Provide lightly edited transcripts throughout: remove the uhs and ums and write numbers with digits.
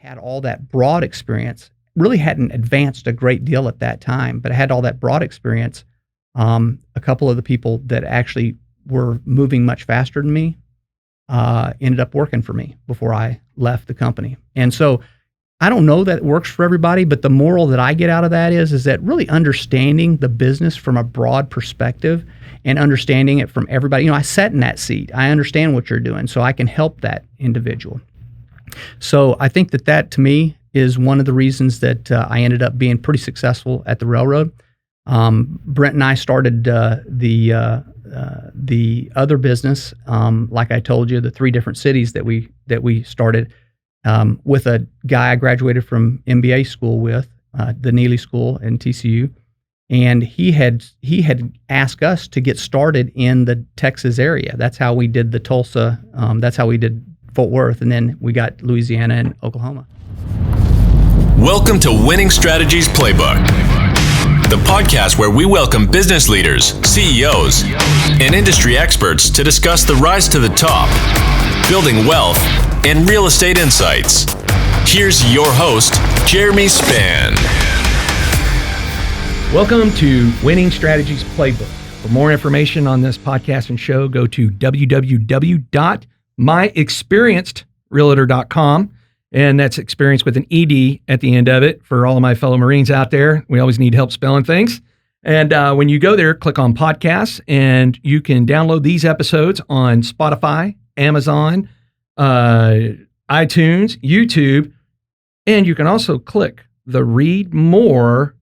had all that broad experience. Really hadn't advanced a great deal at that time, but I had all that broad experience. A couple of the people that actually were moving much faster than me ended up working for me before I left the company. And so I don't know that it works for everybody, but the moral that I get out of that is that really understanding the business from a broad perspective and understanding it from everybody. I sat in that seat. I understand what you're doing, so I can help that individual. So I think that to me is one of the reasons that I ended up being pretty successful at the railroad. Brent and I started the other business, like I told you, the 3 different cities that we started with a guy I graduated from MBA school with, the Neely School in TCU, and he had asked us to get started in the Texas area. That's how we did the Tulsa. That's how we did Fort Worth, and then we got Louisiana and Oklahoma. Welcome to Winning Strategies Playbook, the podcast where we welcome business leaders, CEOs, and industry experts to discuss the rise to the top, building wealth, and real estate insights. Here's your host, Jeremy Spann. Welcome to Winning Strategies Playbook. For more information on this podcast and show, go to www.myexperiencedrealtor.com. And that's experience with an ED at the end of it. For all of my fellow Marines out there, we always need help spelling things. And when you go there, click on podcasts, and you can download these episodes on Spotify, Amazon, iTunes, YouTube, and you can also click the read more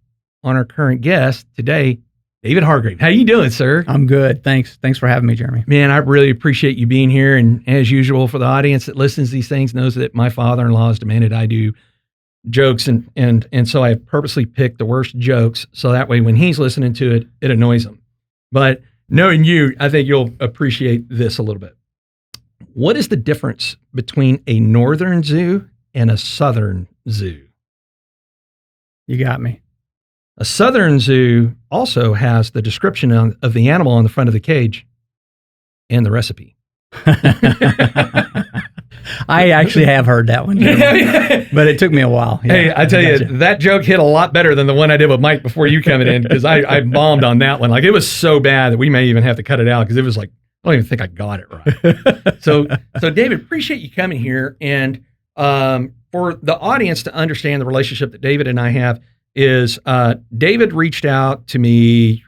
on our current guest today, David Hargrave. How you doing, sir? I'm good. Thanks for having me, Jeremy. Man, I really appreciate you being here. And as usual, for the audience that listens to these things, knows that my father-in-law has demanded I do jokes, and so I purposely picked the worst jokes, so that way when he's listening to it, it annoys him. But knowing you, I think you'll appreciate this a little bit. What is the difference between a northern zoo and a southern zoo? You got me. A southern zoo also has the description of the animal on the front of the cage and the recipe. I actually have heard that one, but it took me a while. Yeah, hey, I tell you, that joke hit a lot better than the one I did with Mike before you coming in, because I bombed on that one. Like, it was so bad that we may even have to cut it out, because it was like, I don't even think I got it right. So David, appreciate you coming here. And for the audience to understand the relationship that David and I have, is David reached out to me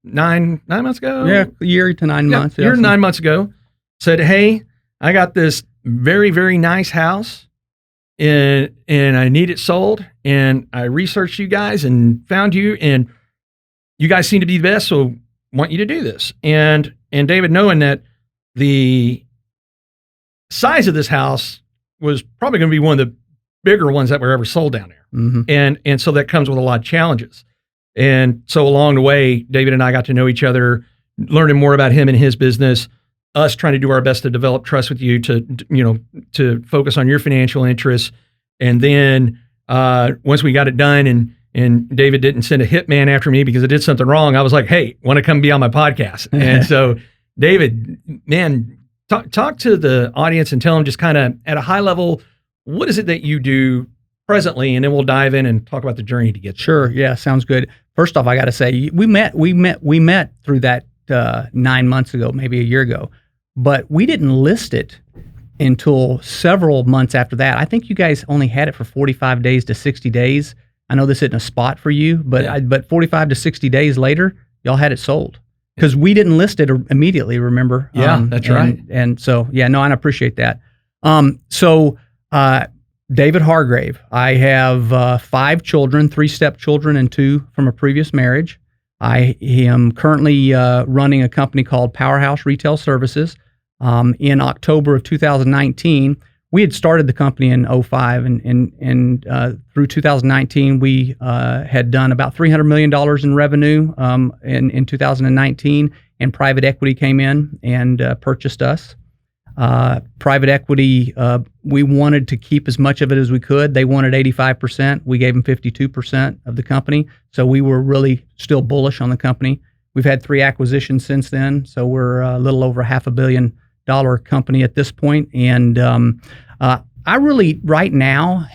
9 months ago? Yeah, a year to 9 months. Yeah, 9 months ago. Said, hey, I got this very, very nice house and I need it sold. And I researched you guys and found you, and you guys seem to be the best, so want you to do this. And David, knowing that the size of this house was probably going to be one of the bigger ones that were ever sold down there. Mm-hmm. And so that comes with a lot of challenges. And so along the way, David and I got to know each other, learning more about him and his business, us trying to do our best to develop trust with you to focus on your financial interests. And then once we got it done and David didn't send a hitman after me because I did something wrong, I was like, hey, want to come be on my podcast? And so David, man, talk to the audience and tell them just kind of at a high level, what is it that you do presently, and then we'll dive in and talk about the journey to get there. Sure. Yeah. Sounds good. First off, I got to say, we met through that 9 months ago, maybe a year ago, but we didn't list it until several months after that. I think you guys only had it for 45 days to 60 days. I know this isn't a spot for you, but but 45 to 60 days later, y'all had it sold because we didn't list it immediately. Remember? Yeah, that's right. And so, yeah, no, I appreciate that. David Hargrave. I have 5 children, 3 stepchildren and 2 from a previous marriage. I am currently running a company called Powerhouse Retail Services. In October of 2019, we had started the company in 2005, and through 2019, we had done about $300 million in revenue in 2019, and private equity came in and purchased us. Private equity, we wanted to keep as much of it as we could. They wanted 85%. We gave them 52% of the company. So we were really still bullish on the company. We've had 3 acquisitions since then. So we're a little over $500 million company at this point. And I really right now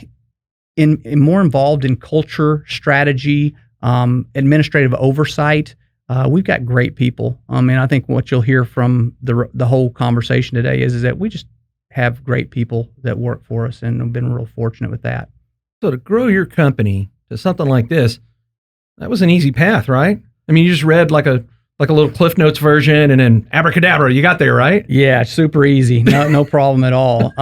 in more involved in culture, strategy, administrative oversight. We've got great people. And I think what you'll hear from the whole conversation today is that we just have great people that work for us, and I've been real fortunate with that. So to grow your company to something like this, that was an easy path, right? I mean, you just read like a little Cliff Notes version, and then abracadabra, you got there, right? Yeah, super easy. No problem at all.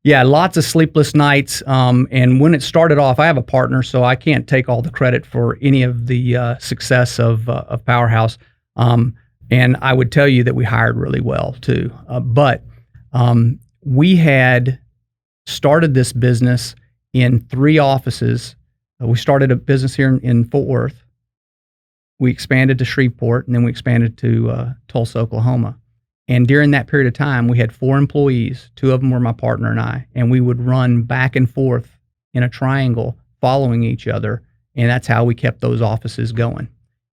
Yeah, lots of sleepless nights. And when it started off, I have a partner, so I can't take all the credit for any of the success of Powerhouse. And I would tell you that we hired really well too. But we had started this business in 3 offices. We started a business here in Fort Worth. We expanded to Shreveport, and then we expanded to Tulsa, Oklahoma. And during that period of time, we had 4 employees. 2 of them were my partner and I, and we would run back and forth in a triangle following each other. And that's how we kept those offices going,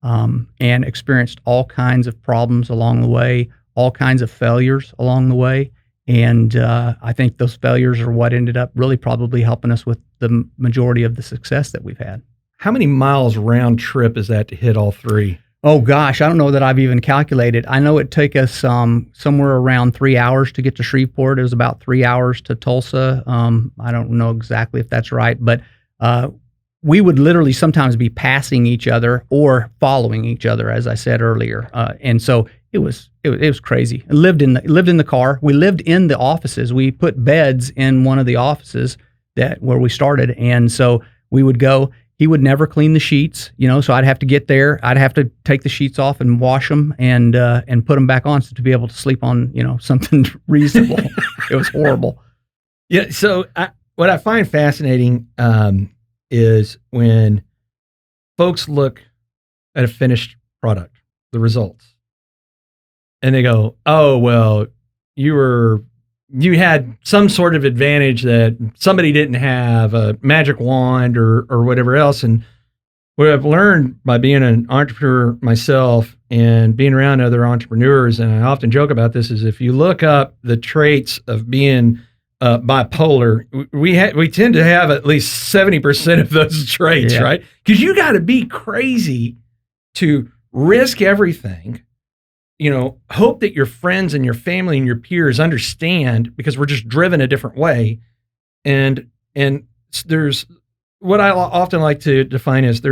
and experienced all kinds of problems along the way, all kinds of failures along the way. And I think those failures are what ended up really probably helping us with the majority of the success that we've had. How many miles round trip is that to hit all 3? Oh gosh, I don't know that I've even calculated. I know it took us somewhere around 3 hours to get to Shreveport. It was about 3 hours to Tulsa. I don't know exactly if that's right, but we would literally sometimes be passing each other or following each other, as I said earlier. And so it was crazy. I lived in the car. We lived in the offices. We put beds in one of the offices where we started, and so we would go. He would never clean the sheets, so I'd have to get there. I'd have to take the sheets off and wash them and put them back on to be able to sleep on, something reasonable. It was horrible. Yeah. So what I find fascinating is when folks look at a finished product, the results, and they go, "Oh, well, you had some sort of advantage that somebody didn't have, a magic wand or whatever else." And what I've learned by being an entrepreneur myself and being around other entrepreneurs, and I often joke about this, is if you look up the traits of being bipolar, we tend to have at least 70% of those traits, right? Because you got to be crazy to risk everything, hope that your friends and your family and your peers understand, because we're just driven a different way. And there's what I often like to define as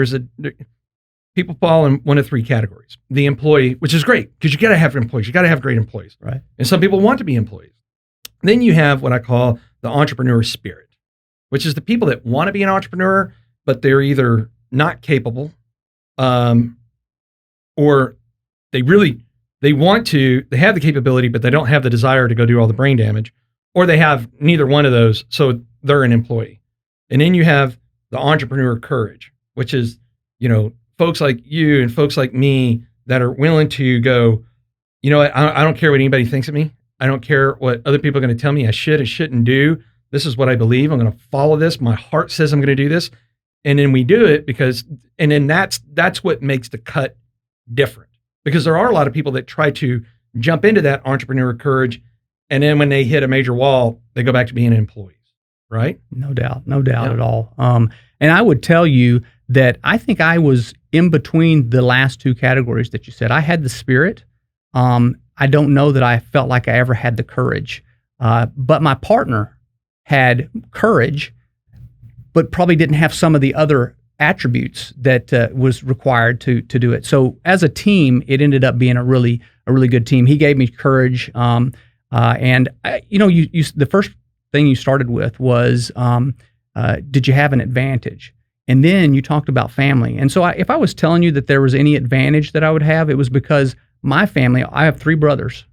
people fall in one of 3 categories. The employee, which is great because you got to have employees. You got to have great employees. Right. And some people want to be employees. Then you have what I call the entrepreneur spirit, which is the people that want to be an entrepreneur, but they're either not capable, or they have the capability, but they don't have the desire to go do all the brain damage, or they have neither one of those, so they're an employee. And then you have the entrepreneur courage, which is, folks like you and folks like me that are willing to go, I don't care what anybody thinks of me. I don't care what other people are going to tell me I should and shouldn't do. This is what I believe. I'm going to follow this. My heart says I'm going to do this. And then we do it and then that's what makes the cut different. Because there are a lot of people that try to jump into that entrepreneur courage, and then when they hit a major wall, they go back to being employees, right? No doubt at all. And I would tell you that I think I was in between the last 2 categories that you said. I had the spirit. I don't know that I felt like I ever had the courage, but my partner had courage, but probably didn't have some of the other attributes that was required to do it. So as a team, it ended up being a really good team. He gave me courage, and the first thing you started with was, did you have an advantage? And then you talked about family. And so if I was telling you that there was any advantage that I would have, it was because my family, I have 3 brothers,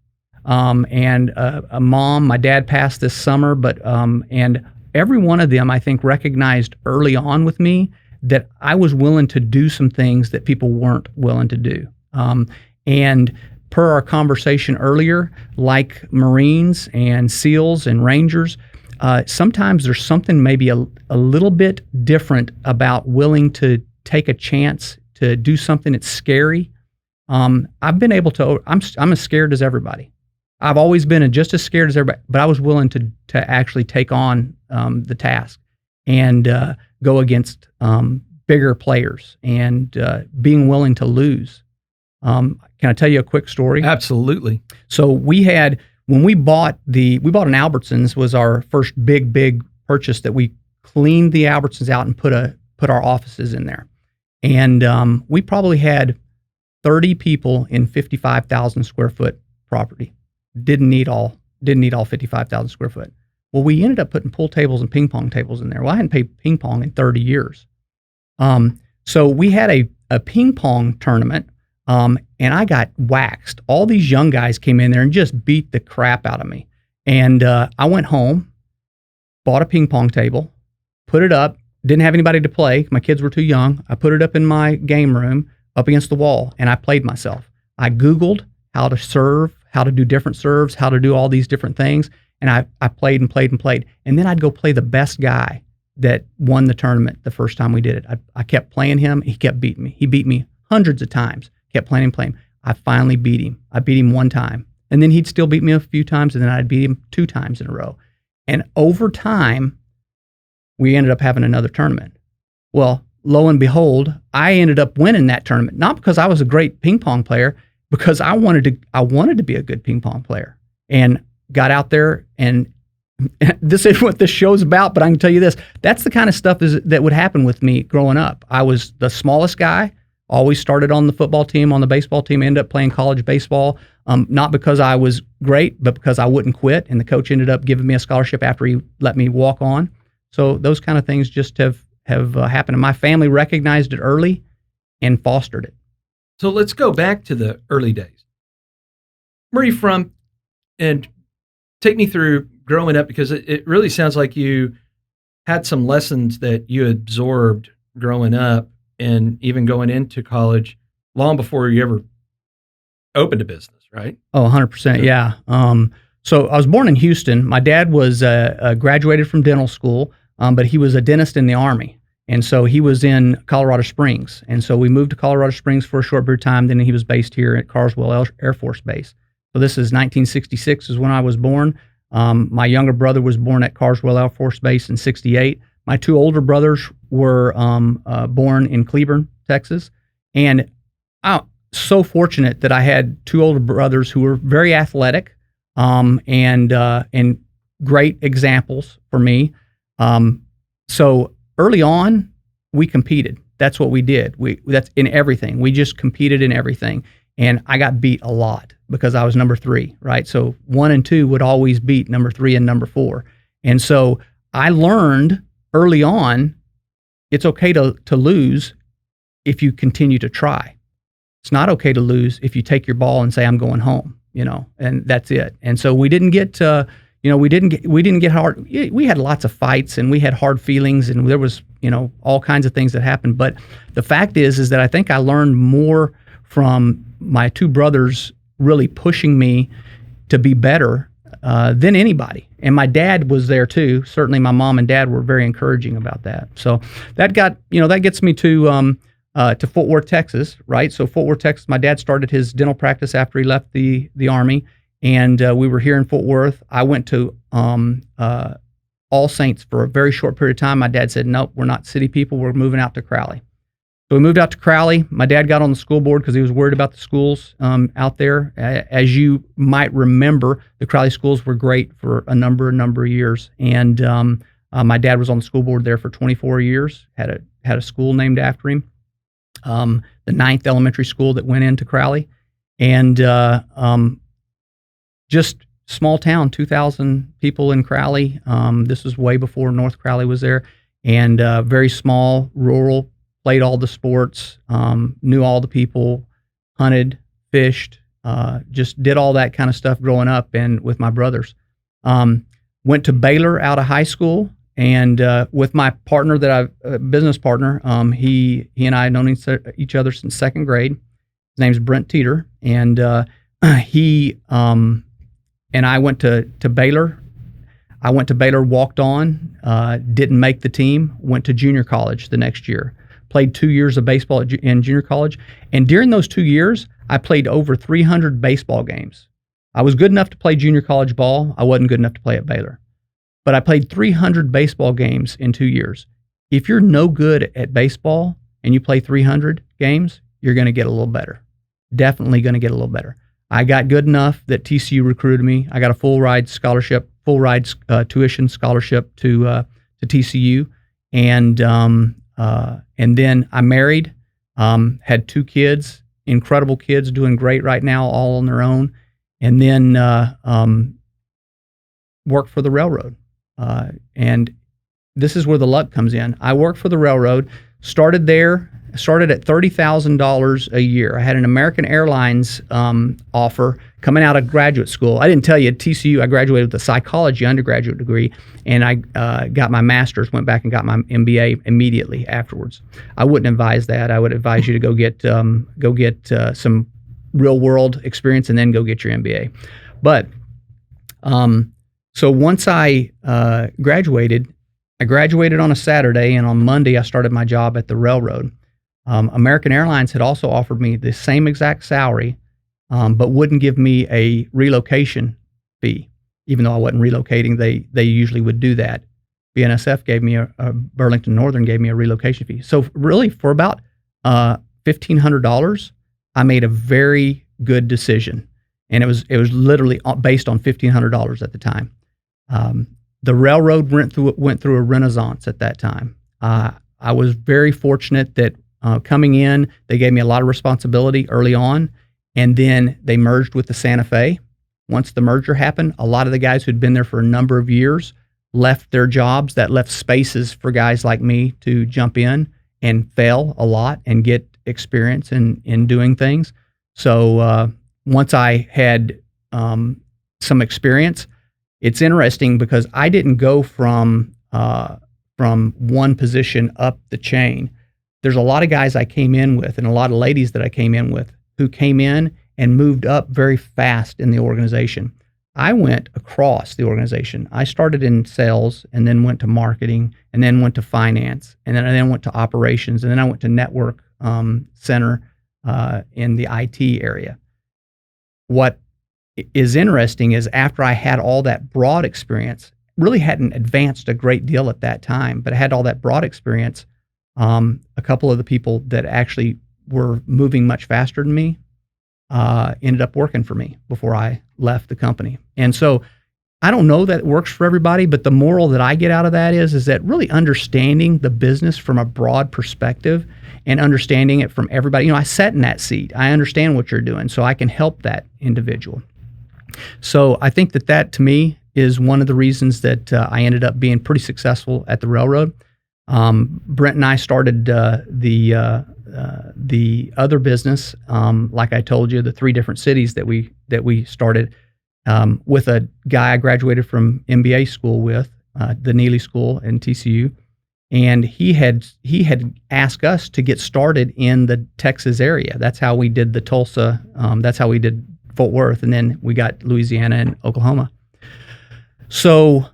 and a mom. My dad passed this summer, but and every one of them, I think, recognized early on with me that I was willing to do some things that people weren't willing to do. And per our conversation earlier, like Marines and SEALs and Rangers, sometimes there's something maybe a little bit different about willing to take a chance to do something that's scary. I've been able to, I'm as scared as everybody. I've always been just as scared as everybody, but I was willing to actually take on the task and go against bigger players and being willing to lose. Can I tell you a quick story? Absolutely. So when we bought an Albertsons, was our first big purchase that we cleaned the Albertsons out and put our offices in there. And we probably had 30 people in 55,000 square foot property. Didn't need all 55,000 square foot. Well, we ended up putting pool tables and ping pong tables in there. Well, I hadn't played ping pong in 30 years. So we had a ping pong tournament, and I got waxed. All these young guys came in there and just beat the crap out of me. And I went home, bought a ping pong table, put it up, didn't have anybody to play. My kids were too young. I put it up in my game room up against the wall, and I played myself. I Googled how to serve, how to do different serves, how to do all these different things. And I played and played and played. And then I'd go play the best guy that won the tournament the first time we did it. I kept playing him. He kept beating me. He beat me hundreds of times. Kept playing and playing. I finally beat him. I beat him one time. And then he'd still beat me a few times, and then I'd beat him 2 times in a row. And over time, we ended up having another tournament. Well, lo and behold, I ended up winning that tournament, not because I was a great ping pong player, because I wanted to be a good ping pong player, and got out there. And this is what this show's about, but I can tell you this, that's the kind of stuff that would happen with me growing up. I was the smallest guy, always started on the football team, on the baseball team, ended up playing college baseball, not because I was great, but because I wouldn't quit, and the coach ended up giving me a scholarship after he let me walk on. So those kind of things just have happened, and my family recognized it early and fostered it. So let's go back to the early days. Where are you from? And take me through growing up, because it really sounds like you had some lessons that you absorbed growing up and even going into college long before you ever opened a business, right? Oh, 100%. Yeah. So I was born in Houston. My dad was graduated from dental school, but he was a dentist in the Army. And so he was in Colorado Springs. And so we moved to Colorado Springs for a short period of time. Then he was based here at Carswell Air Force Base. So this is 1966 is when I was born. My younger brother was born at Carswell Air Force Base in 68. My 2 older brothers were born in Cleburne, Texas. And I'm so fortunate that I had 2 older brothers who were very athletic and great examples for me. So early on, we competed. That's what we did. That's in everything. We just competed in everything. And I got beat a lot because I was number 3, right? So 1 and 2 would always beat number 3 and number 4. And so I learned early on, it's okay to lose if you continue to try. It's not okay to lose if you take your ball and say, I'm going home, and that's it. And so we didn't get we didn't get hard. We had lots of fights and we had hard feelings, and there was, all kinds of things that happened. But the fact is that I think I learned more from my 2 brothers really pushing me to be better than anybody. And my dad was there too. Certainly my mom and dad were very encouraging about that. So that gets me to Fort Worth, Texas, right? So Fort Worth, Texas, my dad started his dental practice after he left the Army. And we were here in Fort Worth. I went to All Saints for a very short period of time. My dad said, nope, we're not city people. We're moving out to Crowley. So we moved out to Crowley. My dad got on the school board because he was worried about the schools out there. As you might remember, the Crowley schools were great for a number of years. And my dad was on the school board there for 24 years, had a school named after him, the 9th elementary school that went into Crowley. And just small town, 2,000 people in Crowley. This was way before North Crowley was there. And very small, rural, played all the sports, knew all the people, hunted, fished, just did all that kind of stuff growing up and with my brothers. Went to Baylor out of high school, and with my partner business partner, he and I had known each other since 2nd grade. His name's Brent Teeter, and he and I went to Baylor. I went to Baylor, walked on, didn't make the team, went to junior college the next year. Played 2 years of baseball in junior college. And during those 2 years, I played over 300 baseball games I was good enough to play junior college ball. I wasn't good enough to play at Baylor. But I played 300 baseball games in 2 years. If you're no good at baseball and you play 300 games, you're going to get a little better. Definitely going to get a little better. I got good enough that TCU recruited me. I got a full ride tuition scholarship to TCU, and then I married, had 2 kids, incredible kids, doing great right now, all on their own, and then worked for the railroad. And this is where the luck comes in. I worked for the railroad, started at $30,000 a year. I had an American Airlines offer coming out of graduate school. I didn't tell you, at TCU, I graduated with a psychology undergraduate degree, and I got my master's, went back and got my MBA immediately afterwards. I wouldn't advise that. I would advise you to go get some real world experience and then go get your MBA. But so once I graduated on a Saturday, and on Monday I started my job at the railroad. American Airlines had also offered me the same exact salary, but wouldn't give me a relocation fee. Even though I wasn't relocating, they usually would do that. BNSF gave me Burlington Northern gave me a relocation fee. So really, for about $1,500, I made a very good decision, and it was literally based on $1,500 at the time. The railroad went through a renaissance at that time. I was very fortunate that coming in, they gave me a lot of responsibility early on, and then they merged with the Santa Fe. Once the merger happened, a lot of the guys who'd been there for a number of years left their jobs. That left spaces for guys like me to jump in and fail a lot and get experience in doing things. So once I had some experience, it's interesting because I didn't go from one position up the chain. There's a lot of guys I came in with, and a lot of ladies that I came in with, who came in and moved up very fast in the organization. I went across the organization. I started in sales, and then went to marketing, and then went to finance, and then I went to operations, and then I went to network center in the IT area. What is interesting is, after I had all that broad experience, really hadn't advanced a great deal at that time, but I had all that broad experience. A couple of the people that actually were moving much faster than me ended up working for me before I left the company. And so I don't know that it works for everybody, but the moral that I get out of that is that really understanding the business from a broad perspective and understanding it from everybody. I sat in that seat. I understand what you're doing, so I can help that individual. So I think that to me is one of the reasons that I ended up being pretty successful at the railroad. Brent and I started the other business, like I told you, the 3 different cities that we started with a guy I graduated from MBA school with, the Neely School in TCU, and he had asked us to get started in the Texas area. That's how we did the Tulsa. That's how we did Fort Worth, and then we got Louisiana and Oklahoma. So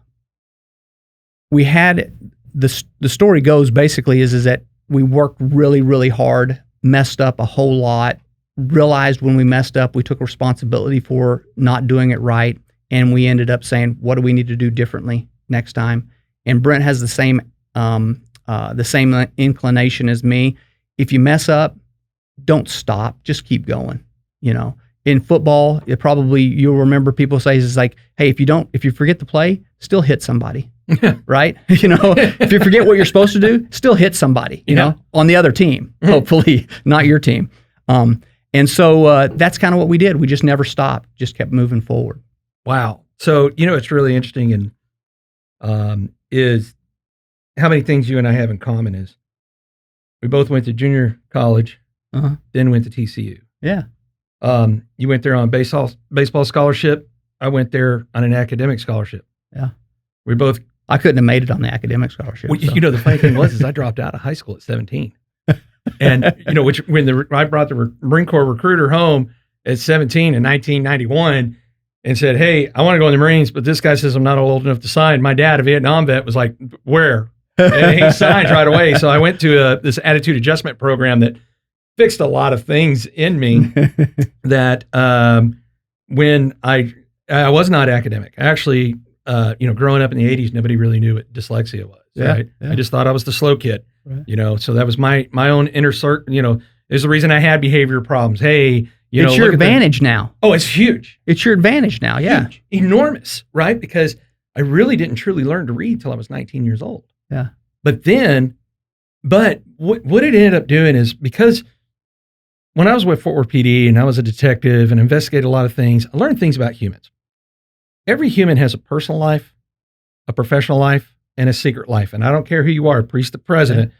we had the story goes basically is that we worked really, really hard, messed up a whole lot, realized when we messed up, we took responsibility for not doing it right, and we ended up saying, what do we need to do differently next time? And Brent has the same inclination as me. If you mess up, don't stop, just keep going. In football, you'll remember people say is like, hey, if you forget to play, still hit somebody. Right? If you forget what you're supposed to do, still hit somebody, on the other team, hopefully not your team. And so that's kind of what we did. We just never stopped, just kept moving forward. Wow. So, it's really interesting is how many things you and I have in common is we both went to junior college, then went to TCU. Yeah. You went there on baseball scholarship. I went there on an academic scholarship. Yeah. I couldn't have made it on the academic scholarship. Well, the funny thing was I dropped out of high school at 17. And, I brought the Marine Corps recruiter home at 17 in 1991 and said, hey, I want to go in the Marines, but this guy says I'm not old enough to sign. My dad, a Vietnam vet, was like, where? And he signed right away. So I went to this attitude adjustment program that fixed a lot of things in me that when I was not academic. Actually, growing up in the 80s, nobody really knew what dyslexia was. Yeah, Right? yeah. I just thought I was the slow kid. Right. So that was my own inner circle. Is the reason I had behavior problems. Hey, It's your advantage now. Oh, it's huge. It's your advantage now. Yeah. Huge. Enormous, right? Because I really didn't truly learn to read till I was 19 years old. Yeah. But what it ended up doing is, because when I was with Fort Worth PD and I was a detective and investigated a lot of things, I learned things about humans. Every human has a personal life, a professional life, and a secret life. And I don't care who you are, priest to president,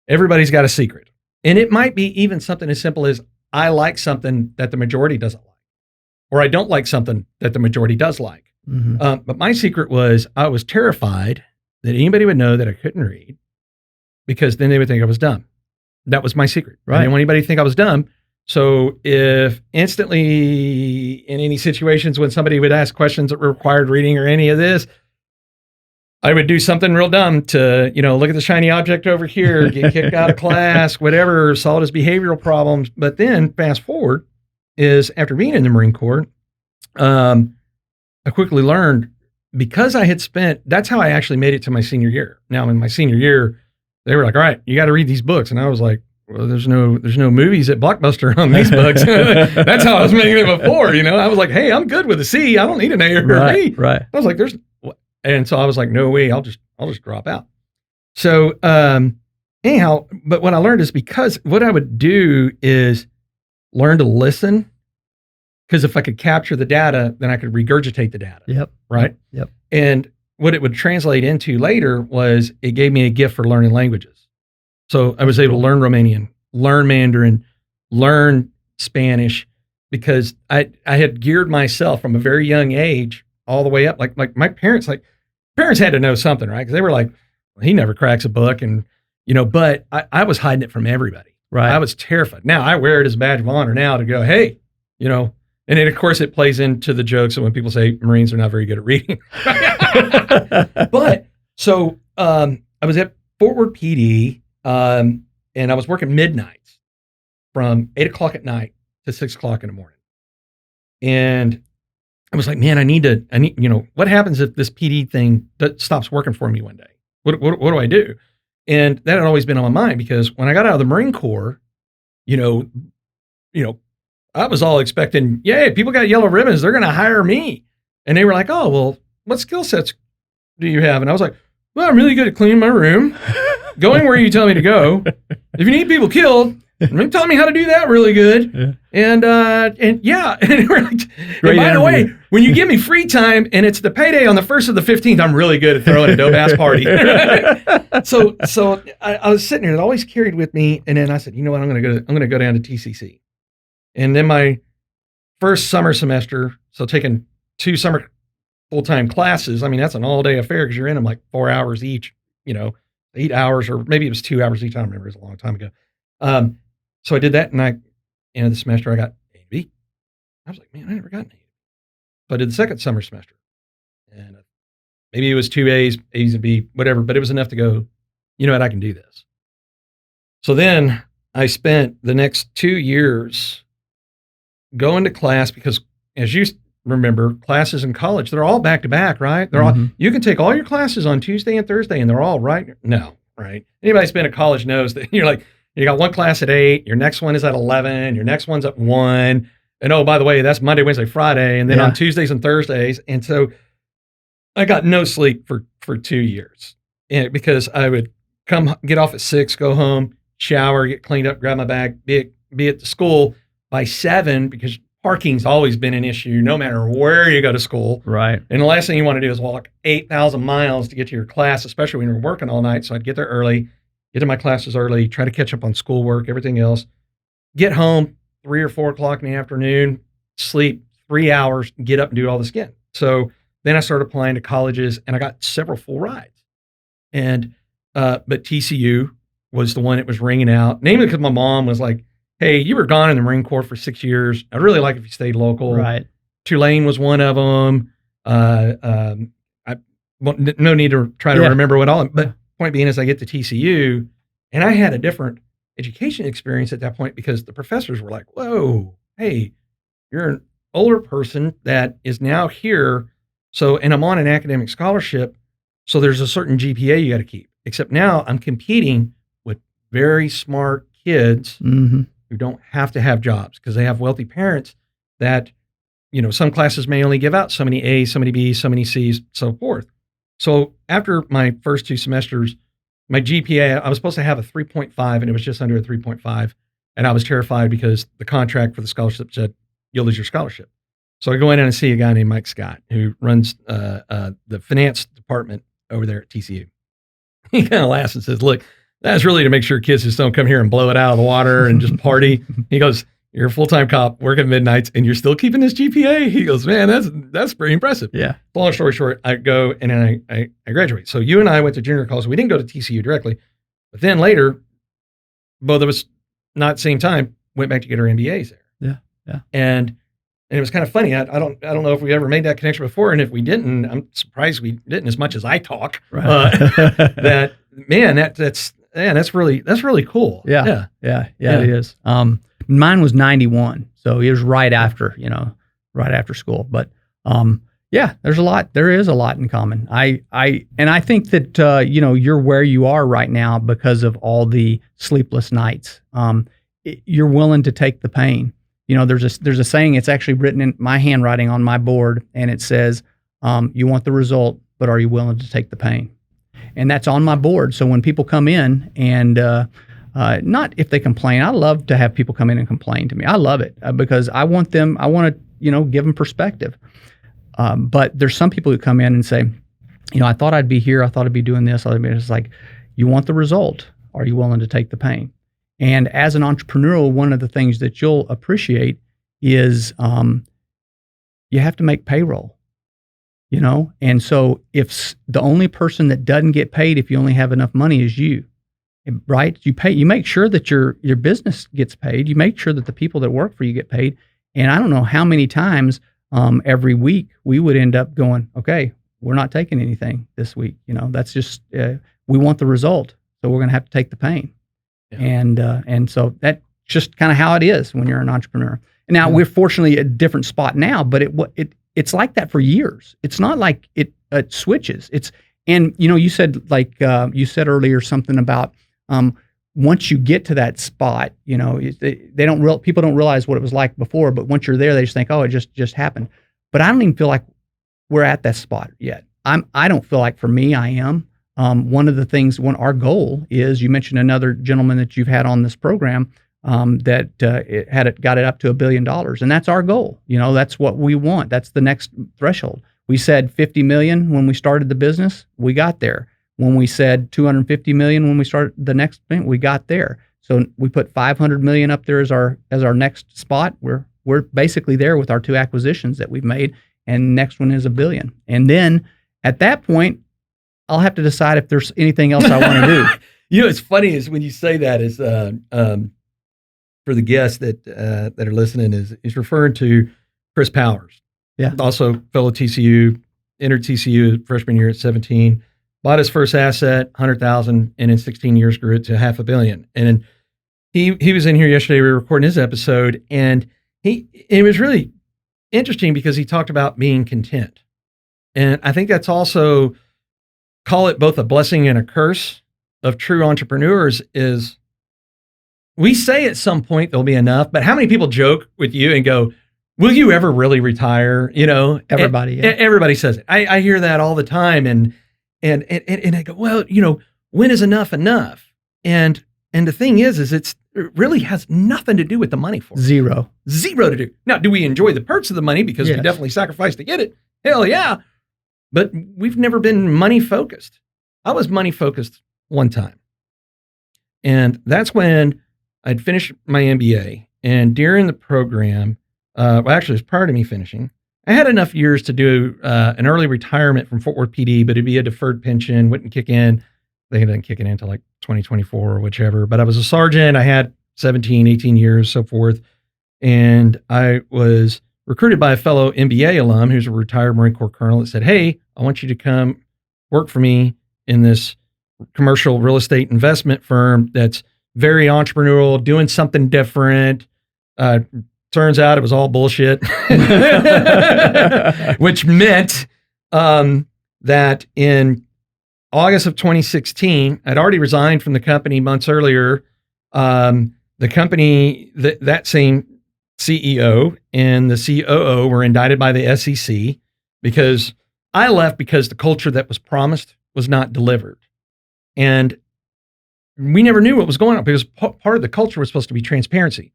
everybody's got a secret. And it might be even something as simple as, I like something that the majority doesn't like, or I don't like something that the majority does like. Mm-hmm. But my secret was, I was terrified that anybody would know that I couldn't read, because then they would think I was dumb. That was my secret. Right. I didn't want anybody to think I was dumb. So if instantly in any situations when somebody would ask questions that required reading or any of this, I would do something real dumb to, look at the shiny object over here, get kicked out of class, whatever, solve his behavioral problems. But then fast forward is, after being in the Marine Corps, I quickly learned, because I had that's how I actually made it to my senior year. Now in my senior year, they were like, all right, you got to read these books. And I was like, well, there's no movies at Blockbuster on these books. That's how I was making it before, I was like, hey, I'm good with a C. I don't need an A or a B. Right. I was like, and so I was like, no way, I'll just drop out. So, anyhow, but what I learned is, because what I would do is learn to listen, because if I could capture the data, then I could regurgitate the data. Yep. Right. Yep. And what it would translate into later was, it gave me a gift for learning languages. So I was able to learn Romanian, learn Mandarin, learn Spanish, because I had geared myself from a very young age all the way up. Like my parents had to know something, right? Because they were like, well, he never cracks a book. And, but I was hiding it from everybody. Right. I was terrified. Now I wear it as a badge of honor now to go, hey, and then of course it plays into the jokes of when people say Marines are not very good at reading. But so I was at Fort Worth PD, and I was working midnights from 8 o'clock at night to 6 o'clock in the morning. And I was like, man, I need, what happens if this PD thing stops working for me one day? What do I do? And that had always been on my mind, because when I got out of the Marine Corps, I was all expecting, yay, people got yellow ribbons, they're going to hire me. And they were like, oh, well, what skill sets do you have? And I was like, well, I'm really good at cleaning my room, going where you tell me to go. If you need people killed, tell me how to do that really good. Yeah. And we're like, and by the way, when you give me free time and it's the payday on the 1st of the 15th, I'm really good at throwing a dope ass party. So I was sitting there, it always carried with me. And then I said, you know what, I'm going to go down to TCC. And then my first summer semester, so taking 2 summer full-time classes, I mean, that's an all-day affair, because you're in them like 4 hours each, 8 hours, or maybe it was 2 hours each. I don't remember. It was a long time ago. So I did that, and end of the semester, I got A and B. I was like, man, I never got an A. So I did the second summer semester, and maybe it was 2 A's and B, whatever, but it was enough to go, you know what, I can do this. So then I spent the next 2 years going to class, because as you remember, classes in college, they're all back to back, right? They're all, you can take all your classes on Tuesday and Thursday and they're all right. No, right? Anybody who's been at college knows that you're like, you got one class at 8, your next one is at 11, your next one's at 1. And oh, by the way, that's Monday, Wednesday, Friday, and then on Tuesdays and Thursdays. And so I got no sleep for 2 years, because I would come get off at 6, go home, shower, get cleaned up, grab my bag, be at the school by 7, because parking's always been an issue no matter where you go to school. Right. And the last thing you want to do is walk 8,000 miles to get to your class, especially when you're working all night. So I'd get there early, get to my classes early, try to catch up on schoolwork, everything else, get home 3 or 4 o'clock in the afternoon, sleep 3 hours, get up and do all this again. So then I started applying to colleges, and I got several full rides. And, but TCU was the one that was ringing out, namely because my mom was like, hey, you were gone in the Marine Corps for 6 years. I'd really like if you stayed local. Right. Tulane was one of them. No need to try to remember what all, but point being is I get to TCU, and I had a different education experience at that point, because the professors were like, whoa, hey, you're older person that is now here. So, and I'm on an academic scholarship. So there's a certain GPA you got to keep. Except now I'm competing with very smart kids who don't have to have jobs because they have wealthy parents that, some classes may only give out so many A's, so many B's, so many C's, so forth. So after my first 2 semesters, my GPA, I was supposed to have a 3.5 and it was just under a 3.5. And I was terrified because the contract for the scholarship said, you'll lose your scholarship. So I go in and see a guy named Mike Scott who runs the finance department over there at TCU. He kind of laughs and says, look, that's really to make sure kids just don't come here and blow it out of the water and just party. He goes, you're a full-time cop working midnights and you're still keeping this GPA? He goes, man, that's pretty impressive. Yeah. Long story short, I go and then I graduate. So you and I went to junior college. We didn't go to TCU directly, but then later, both of us, not at the same time, went back to get our MBAs there. Yeah. Yeah. And it was kind of funny. I don't know if we ever made that connection before. And if we didn't, I'm surprised we didn't as much as I talk. Right. That's really cool. Yeah. It is. Mine was 91. So it was right after school. But there is a lot in common. I think that, you're where you are right now because of all the sleepless nights. You're willing to take the pain. There's a saying, it's actually written in my handwriting on my board, and it says, you want the result, but are you willing to take the pain? And that's on my board. So when people come in and, not if they complain, I love to have people come in and complain to me. I love it because I want to, give them perspective. But there's some people who come in and say, I thought I'd be here. I thought I'd be doing this. It's like, you want the result. Are you willing to take the pain? And as an entrepreneur, one of the things that you'll appreciate is you have to make payroll, And so if the only person that doesn't get paid if you only have enough money is you, right? You make sure that your business gets paid. You make sure that the people that work for you get paid. And I don't know how many times every week we would end up going, okay, we're not taking anything this week. That's just, we want the result. So we're going to have to take the pain. Yeah. And so that's just kind of how it is when you're an entrepreneur. And now we're fortunately at a different spot now, but it's like that for years. It's not like it switches. You said you said earlier something about once you get to that spot, people don't realize what it was like before, but once you're there, they just think, oh, it just happened. But I don't even feel like we're at that spot yet. I don't feel like for me, I am. One of the things, our goal is, you mentioned another gentleman that you've had on this program that got it up to $1 billion, and that's our goal. That's what we want. That's the next threshold. We said 50 million when we started the business. We got there. When we said 250 million when we started the next thing, we got there. So we put 500 million up there as our next spot. We're basically there with our 2 acquisitions that we've made, and next one is $1 billion. And then at that point, I'll have to decide if there's anything else I want to do. It's funny is when you say that is for the guests that are listening is referring to Chris Powers. Yeah. Also fellow TCU, entered TCU freshman year at 17, bought his first asset, 100,000, and in 16 years grew it to $500 million. And he was in here yesterday. We were recording his episode, and it was really interesting because he talked about being content. And I think that's also, call it both a blessing and a curse of true entrepreneurs, is we say at some point there'll be enough, but how many people joke with you and go, will you ever really retire? Everybody. Everybody says it. I hear that all the time. And I go, well, when is enough? And the thing is it really has nothing to do with the money for it. Zero to do. Now, do we enjoy the perks of the money because we definitely sacrificed to get it? Hell yeah. But we've never been money focused. I was money focused one time. And that's when I'd finished my MBA. And during the program, actually it was prior to me finishing, I had enough years to do an early retirement from Fort Worth PD, but it'd be a deferred pension, wouldn't kick in. They didn't kick it until like 2024 or whichever. But I was a sergeant. I had 17, 18 years, so forth. And I was recruited by a fellow MBA alum who's a retired Marine Corps colonel that said, hey, I want you to come work for me in this commercial real estate investment firm that's very entrepreneurial, doing something different, Turns out it was all bullshit, which meant that in August of 2016, I'd already resigned from the company months earlier. The company, that same CEO and the COO were indicted by the SEC because I left because the culture that was promised was not delivered. And we never knew what was going on because part of the culture was supposed to be transparency.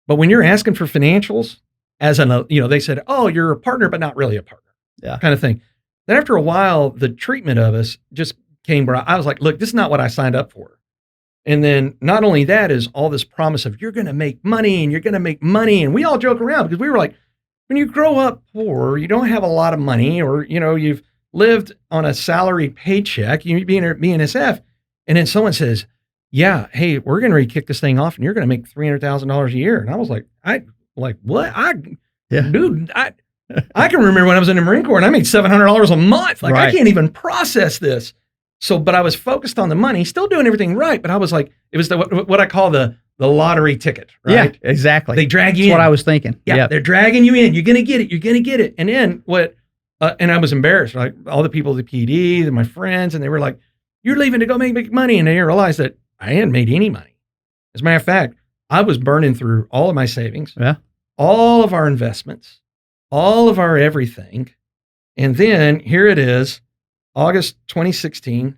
But when you're asking for financials they said, oh, you're a partner, but not really a partner, kind of thing. Then after a while, the treatment of us just came where I was like, look, this is not what I signed up for. And then not only that is all this promise of you're going to make money and you're going to make money. And we all joke around because we were like, when you grow up poor, you don't have a lot of money or, you've lived on a salary paycheck, you be an BNSF. And then someone says, yeah, hey, we're going to re-kick this thing off and you're going to make $300,000 a year. And I was like, what? Dude, I can remember when I was in the Marine Corps and I made $700 a month. Like, right. I can't even process this. So, but I was focused on the money, still doing everything right. But I was like, it was what I call the lottery ticket, right? Yeah, exactly. They drag you in. That's what I was thinking. Yeah, they're dragging you in. You're going to get it. You're going to get it. And then and I was embarrassed. Like all the people at the PD, my friends, and they were like, you're leaving to go make big money. And they realized that I hadn't made any money. As a matter of fact, I was burning through all of my savings, all of our investments, all of our everything. And then here it is, August 2016.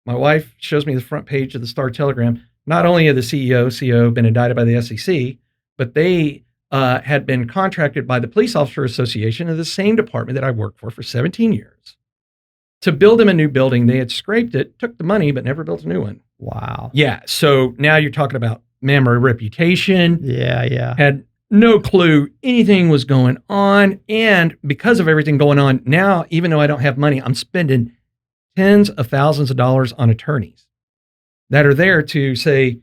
My wife shows me the front page of the Star Telegram. Not only had the CEO been indicted by the SEC, but they had been contracted by the Police Officer Association of the same department that I worked for 17 years to build them a new building. They had scraped it, took the money, but never built a new one. Wow. Yeah. So now you're talking about my reputation. Yeah. Had no clue anything was going on. And because of everything going on, now, even though I don't have money, I'm spending tens of thousands of dollars on attorneys that are there to say,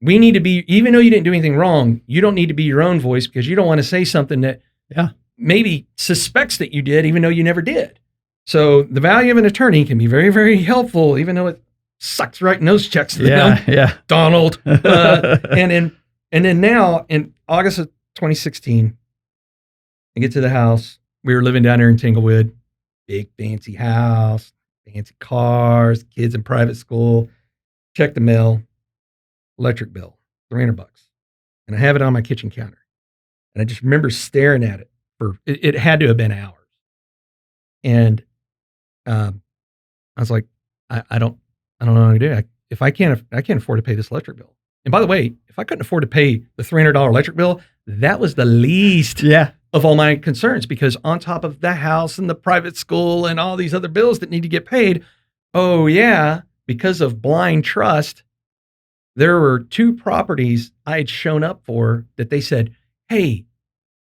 we need to be, even though you didn't do anything wrong, you don't need to be your own voice because you don't want to say something that maybe suspects that you did, even though you never did. So the value of an attorney can be very, very helpful, even though it sucks writing those checks to them. Yeah. Donald. And then now in August of 2016, I get to the house. We were living down there in Tanglewood, big fancy house, fancy cars, kids in private school. Check the mail, electric bill, $300. And I have it on my kitchen counter. And I just remember staring at it it had to have been hours. And I was like, I don't know what to do. I can't afford to pay this electric bill. And by the way, if I couldn't afford to pay the $300 electric bill, that was the least of all my concerns, because on top of the house and the private school and all these other bills that need to get paid, because of blind trust, there were 2 properties I had shown up for that they said, hey,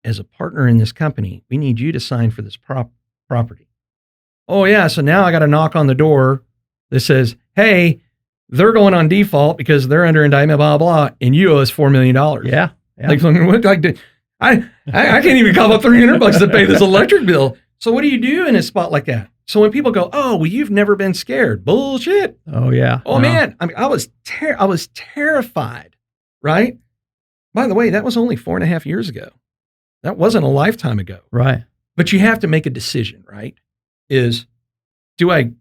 as a partner in this company, we need you to sign for this property. Oh yeah, so now I got to knock on the door that says, hey, they're going on default because they're under indictment, blah, blah, and you owe us $4 million. Yeah. I can't even come up $300 to pay this electric bill. So what do you do in a spot like that? So when people go, oh, well, you've never been scared. Bullshit. Oh yeah. Oh man. I mean, I was terrified, right? By the way, that was only 4.5 years ago. That wasn't a lifetime ago. Right. But you have to make a decision, right? Do I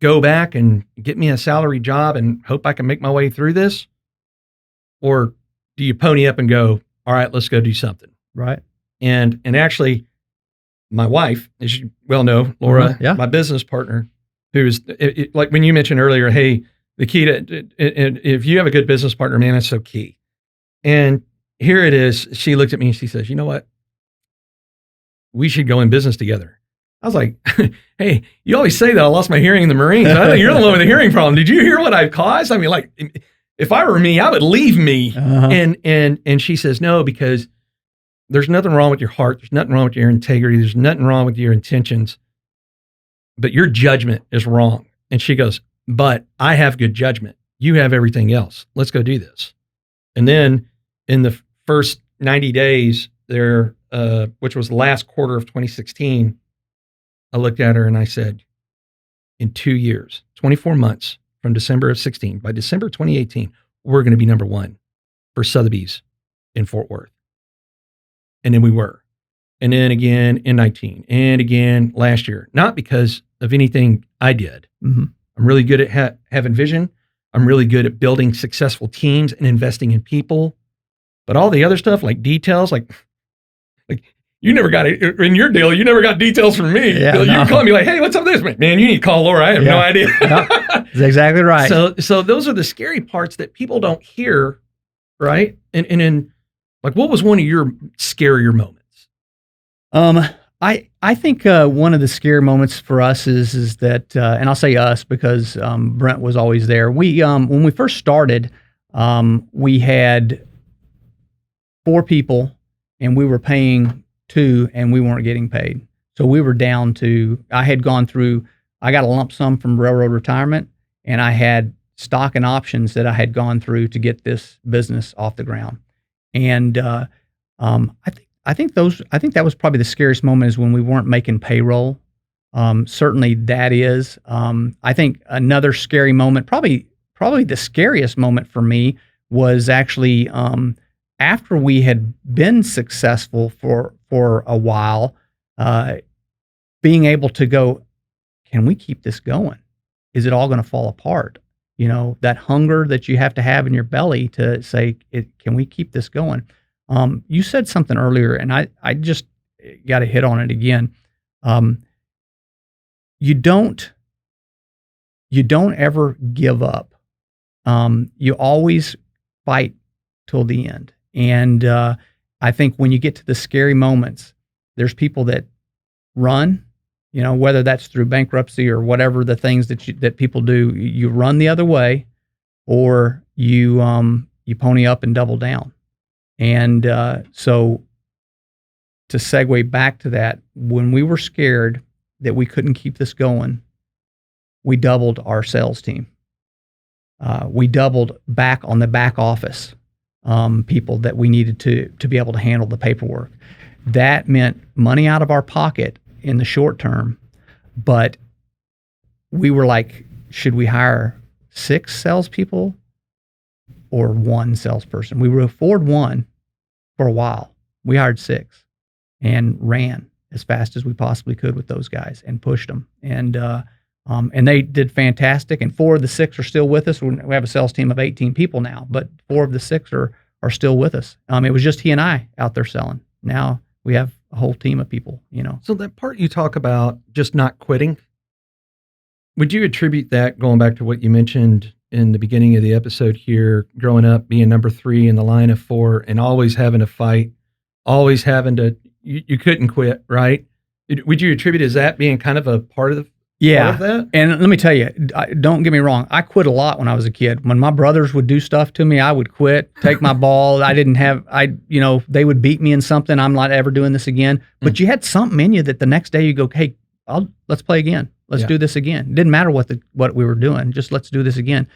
go back and get me a salary job and hope I can make my way through this? Or do you pony up and go, all right, let's go do something? Right. And actually, my wife, as you well know, Laura, my business partner, who's like when you mentioned earlier, hey, the key to, if you have a good business partner, man, that's so key. And here it is. She looked at me and she says, you know what? We should go in business together. I was like, hey, you always say that I lost my hearing in the Marines. I think you're the one with the hearing problem. Did you hear what I've caused? I mean, like, if I were me, I would leave me. And she says, no, because there's nothing wrong with your heart. There's nothing wrong with your integrity. There's nothing wrong with your intentions, but your judgment is wrong. And she goes, but I have good judgment. You have everything else. Let's go do this. And then in the first 90 days there, which was the last quarter of 2016, I looked at her and I said, in 2 years, 24 months from December of 16, by December 2018, we're going to be number 1 for Sotheby's in Fort Worth. And then we were. And then again in 19 and again last year, not because of anything I did. Mm-hmm. I'm really good at having vision. I'm really good at building successful teams and investing in people. But all the other stuff, like details, like you never got it in your deal. You never got details from me. Yeah, You call me like, hey, what's up with this? Man, you need to call Laura. I have no idea. That's exactly right. So those are the scary parts that people don't hear, right? And then, like, what was one of your scarier moments? I think one of the scary moments for us is that, and I'll say us because Brent was always there. We when we first started, we had 4 people, and we were paying 2, and we weren't getting paid. So we were down to. I got a lump sum from railroad retirement, and I had stock and options that I had gone through to get this business off the ground. And I think that was probably the scariest moment is when we weren't making payroll. Certainly that is. I think another scary moment, probably the scariest moment for me was actually after we had been successful for a while, being able to go, can we keep this going? Is it all going to fall apart? You know, that hunger that you have to have in your belly to say, can we keep this going? You said something earlier, and I just got to hit on it again. You don't ever give up. You always fight till the end. And I think when you get to the scary moments, there's people that run, you know, whether that's through bankruptcy or whatever the things that people do, you run the other way, or you pony up and double down. And so to segue back to that, when we were scared that we couldn't keep this going, we doubled our sales team. We doubled back on the back office people that we needed to be able to handle the paperwork. That meant money out of our pocket in the short term, but we were like, should we hire 6 salespeople or 1 salesperson? We would afford 1 for a while. We hired 6 and ran as fast as we possibly could with those guys and pushed them. And they did fantastic. And 4 of the 6 are still with us. We have a sales team of 18 people now, but 4 of the 6 are still with us. It was just he and I out there selling. Now we have a whole team of people, you know. So that part you talk about just not quitting, would you attribute that, going back to what you mentioned in the beginning of the episode here, growing up, being number 3 in the line of 4 and always having to fight, always having to, you couldn't quit, right? Would you attribute as that being kind of a part of that? And let me tell you, don't get me wrong. I quit a lot when I was a kid. When my brothers would do stuff to me, I would quit, take my ball. They would beat me in something. I'm not ever doing this again. But you had something in you that the next day you go, hey, let's play again. Let's do this again. It didn't matter what we were doing. Just let's do this again.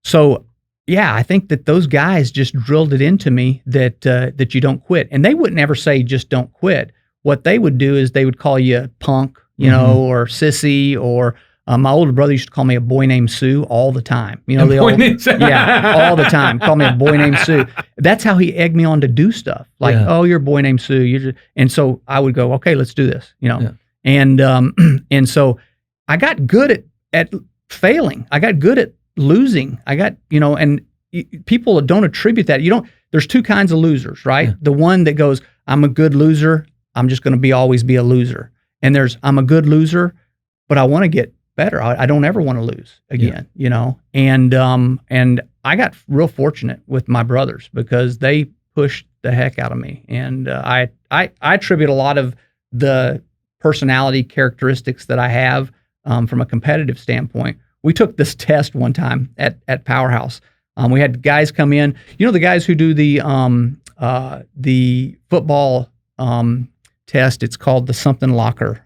So yeah, I think that those guys just drilled it into me that you don't quit. And they wouldn't ever say just don't quit. What they would do is they would call you punk, you know, or sissy, or my older brother used to call me a boy named Sue all the time. You know, all the time. Call me a boy named Sue. That's how he egged me on to do stuff. Like, oh, you're a boy named Sue. And so I would go, okay, let's do this. You know, and so I got good at failing. I got good at losing. I got, you know, and people don't attribute that. There's 2 kinds of losers, right? The one that goes, I'm a good loser. I'm just going to always be a loser. And there's, I'm a good loser, but I want to get better. I don't ever want to lose again, you know? And I got real fortunate with my brothers because they pushed the heck out of me. And I attribute a lot of the personality characteristics that I have from a competitive standpoint. We took this test one time at Powerhouse. We had guys come in, you know, the guys who do the football test. It's called the something locker.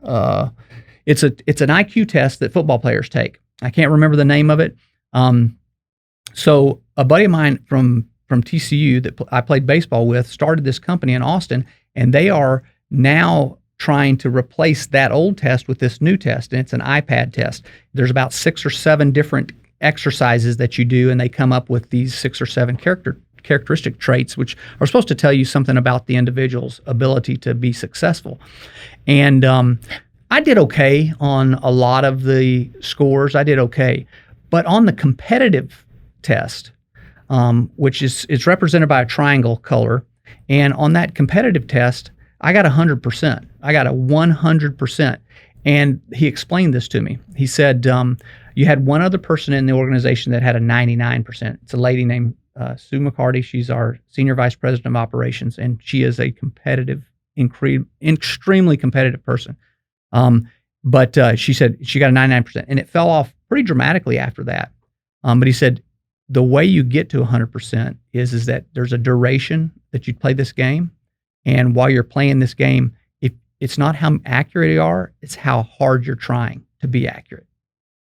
It's an IQ test that football players take. I can't remember the name of it. So a buddy of mine from TCU that I played baseball with started this company in Austin, and they are now trying to replace that old test with this new test, and it's an iPad test. There's about 6 or 7 different exercises that you do, and they come up with these 6 or 7 character characteristic traits, which are supposed to tell you something about the individual's ability to be successful. And I did okay on a lot of the scores. I did okay. But on the competitive test, which is it's represented by a triangle color, and on that competitive test, I got 100%. I got a 100%. And he explained this to me. He said, you had one other person in the organization that had a 99%. It's a lady named Sue McCarty. She's our Senior Vice President of Operations, and she is a competitive, extremely competitive person. But she said she got a 99%, and it fell off pretty dramatically after that. But he said, the way you get to 100% is that there's a duration that you play this game. And while you're playing this game, it's not how accurate you are, it's how hard you're trying to be accurate.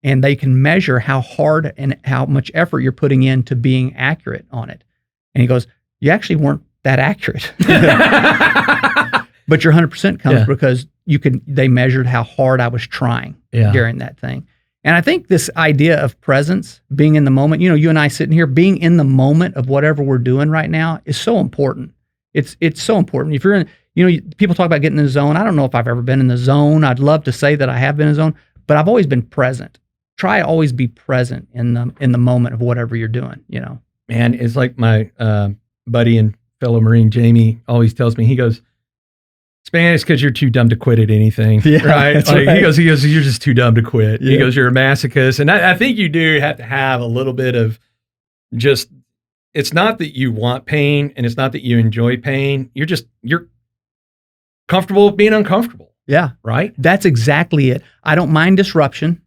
And they can measure how hard and how much effort you're putting into being accurate on it. And he goes, you actually weren't that accurate. But your 100% comes because they measured how hard I was trying during that thing. And I think this idea of presence, being in the moment, you and I sitting here, being in the moment of whatever we're doing right now is so important. It's so important. If you're in, people talk about getting in the zone. I don't know if I've ever been in the zone. I'd love to say that I have been in the zone, but I've always been present. Try to always be present in the moment of whatever you're doing, Man, it's like my buddy and fellow Marine, Jamie, always tells me, he goes, Spann, it's because you're too dumb to quit at anything, right? Like, right? He goes, you're just too dumb to quit. Yeah. He goes, you're a masochist. And I think you do have to have a little bit of just, it's not that you want pain and it's not that you enjoy pain. You're comfortable with being uncomfortable. Yeah. Right? That's exactly it. I don't mind disruption.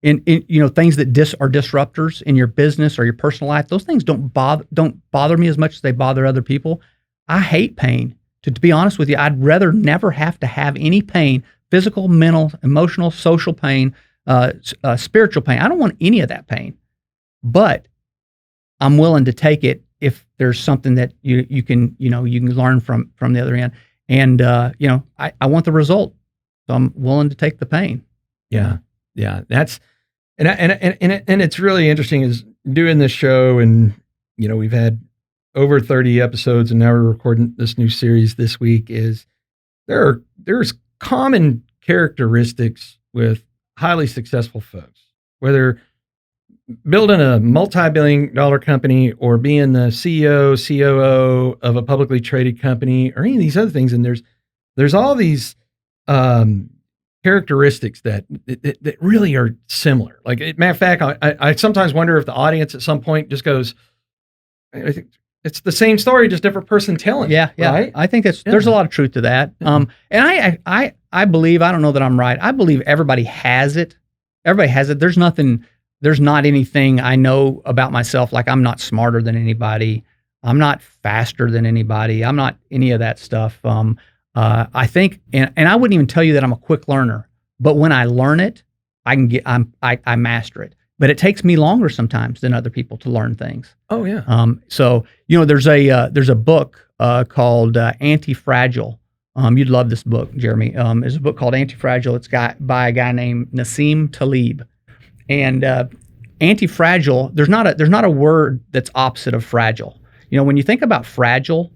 In things that are disruptors in your business or your personal life, those things don't bother me as much as they bother other people. I hate pain. To be honest with you, I'd rather never have to have any pain, physical, mental, emotional, social pain, spiritual pain. I don't want any of that pain, but I'm willing to take it if there's something that you can learn from the other end. And I want the result, so I'm willing to take the pain. Yeah, that's and it's really interesting is doing this show, and we've had over 30 episodes, and now we're recording this new series this week. Is there's common characteristics with highly successful folks, whether building a multi-billion-dollar company or being the CEO, COO of a publicly traded company or any of these other things. And there's all these characteristics that really are similar. Like, matter of fact, I sometimes wonder if the audience at some point just goes, I think it's the same story, just different person telling. Yeah. Right? I think there's a lot of truth to that. And I believe, I don't know that I'm right. I believe everybody has it. Everybody has it. There's not anything I know about myself. Like, I'm not smarter than anybody. I'm not faster than anybody. I'm not any of that stuff. I think, and I wouldn't even tell you that I'm a quick learner, but when I learn it, I master it. But it takes me longer sometimes than other people to learn things. Oh yeah. So there's a book called Anti-Fragile. You'd love this book, Jeremy. There's a book called Anti-Fragile. It's by a guy named Nassim Taleb. And anti-fragile, there's not a word that's opposite of fragile. When you think about fragile,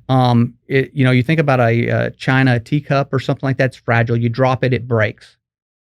you think about a china teacup or something like that. It's fragile. You drop it, it breaks.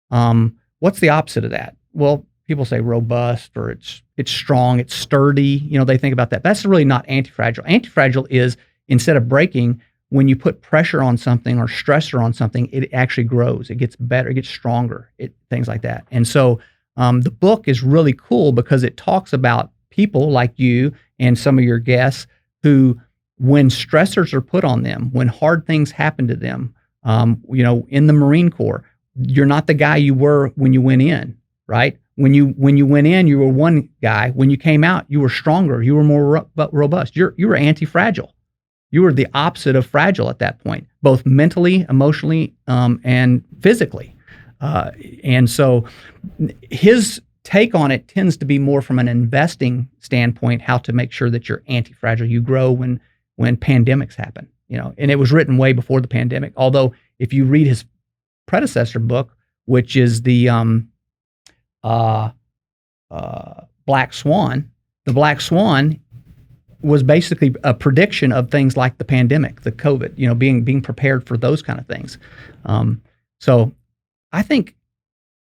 What's the opposite of that? Well, people say robust, or it's strong, it's sturdy. They think about that. That's really not anti-fragile. Anti-fragile is, instead of breaking, when you put pressure on something or stressor on something, it actually grows. It gets better. It gets stronger. Things like that. And so the book is really cool because it talks about people like you and some of your guests who, when stressors are put on them, when hard things happen to them, in the Marine Corps, you're not the guy you were when you went in, right? When you went in, you were one guy. When you came out, you were stronger. You were more robust. You were anti-fragile. You were the opposite of fragile at that point, both mentally, emotionally, and physically. And so his take on it tends to be more from an investing standpoint, how to make sure that you're anti-fragile. You grow when pandemics happen, and it was written way before the pandemic. Although if you read his predecessor book, which is the Black Swan, the Black Swan, was basically a prediction of things like the pandemic, the COVID, being prepared for those kind of things. So I think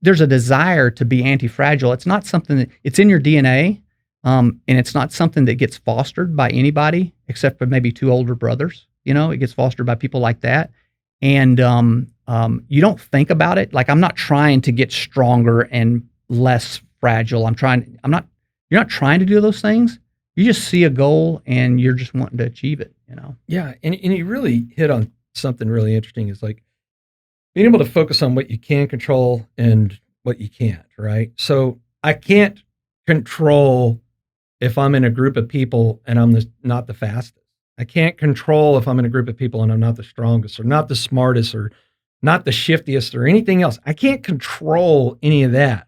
there's a desire to be anti-fragile. It's not something that it's in your DNA, and it's not something that gets fostered by anybody except for maybe two older brothers. It gets fostered by people like that. And you don't think about it. Like, I'm not trying to get stronger and less fragile. You're not trying to do those things. You just see a goal and you're just wanting to achieve it, Yeah. And you really hit on something really interesting, is like being able to focus on what you can control and what you can't, right? So I can't control if I'm in a group of people and I'm not the fastest. I can't control if I'm in a group of people and I'm not the strongest or not the smartest or not the shiftiest or anything else. I can't control any of that.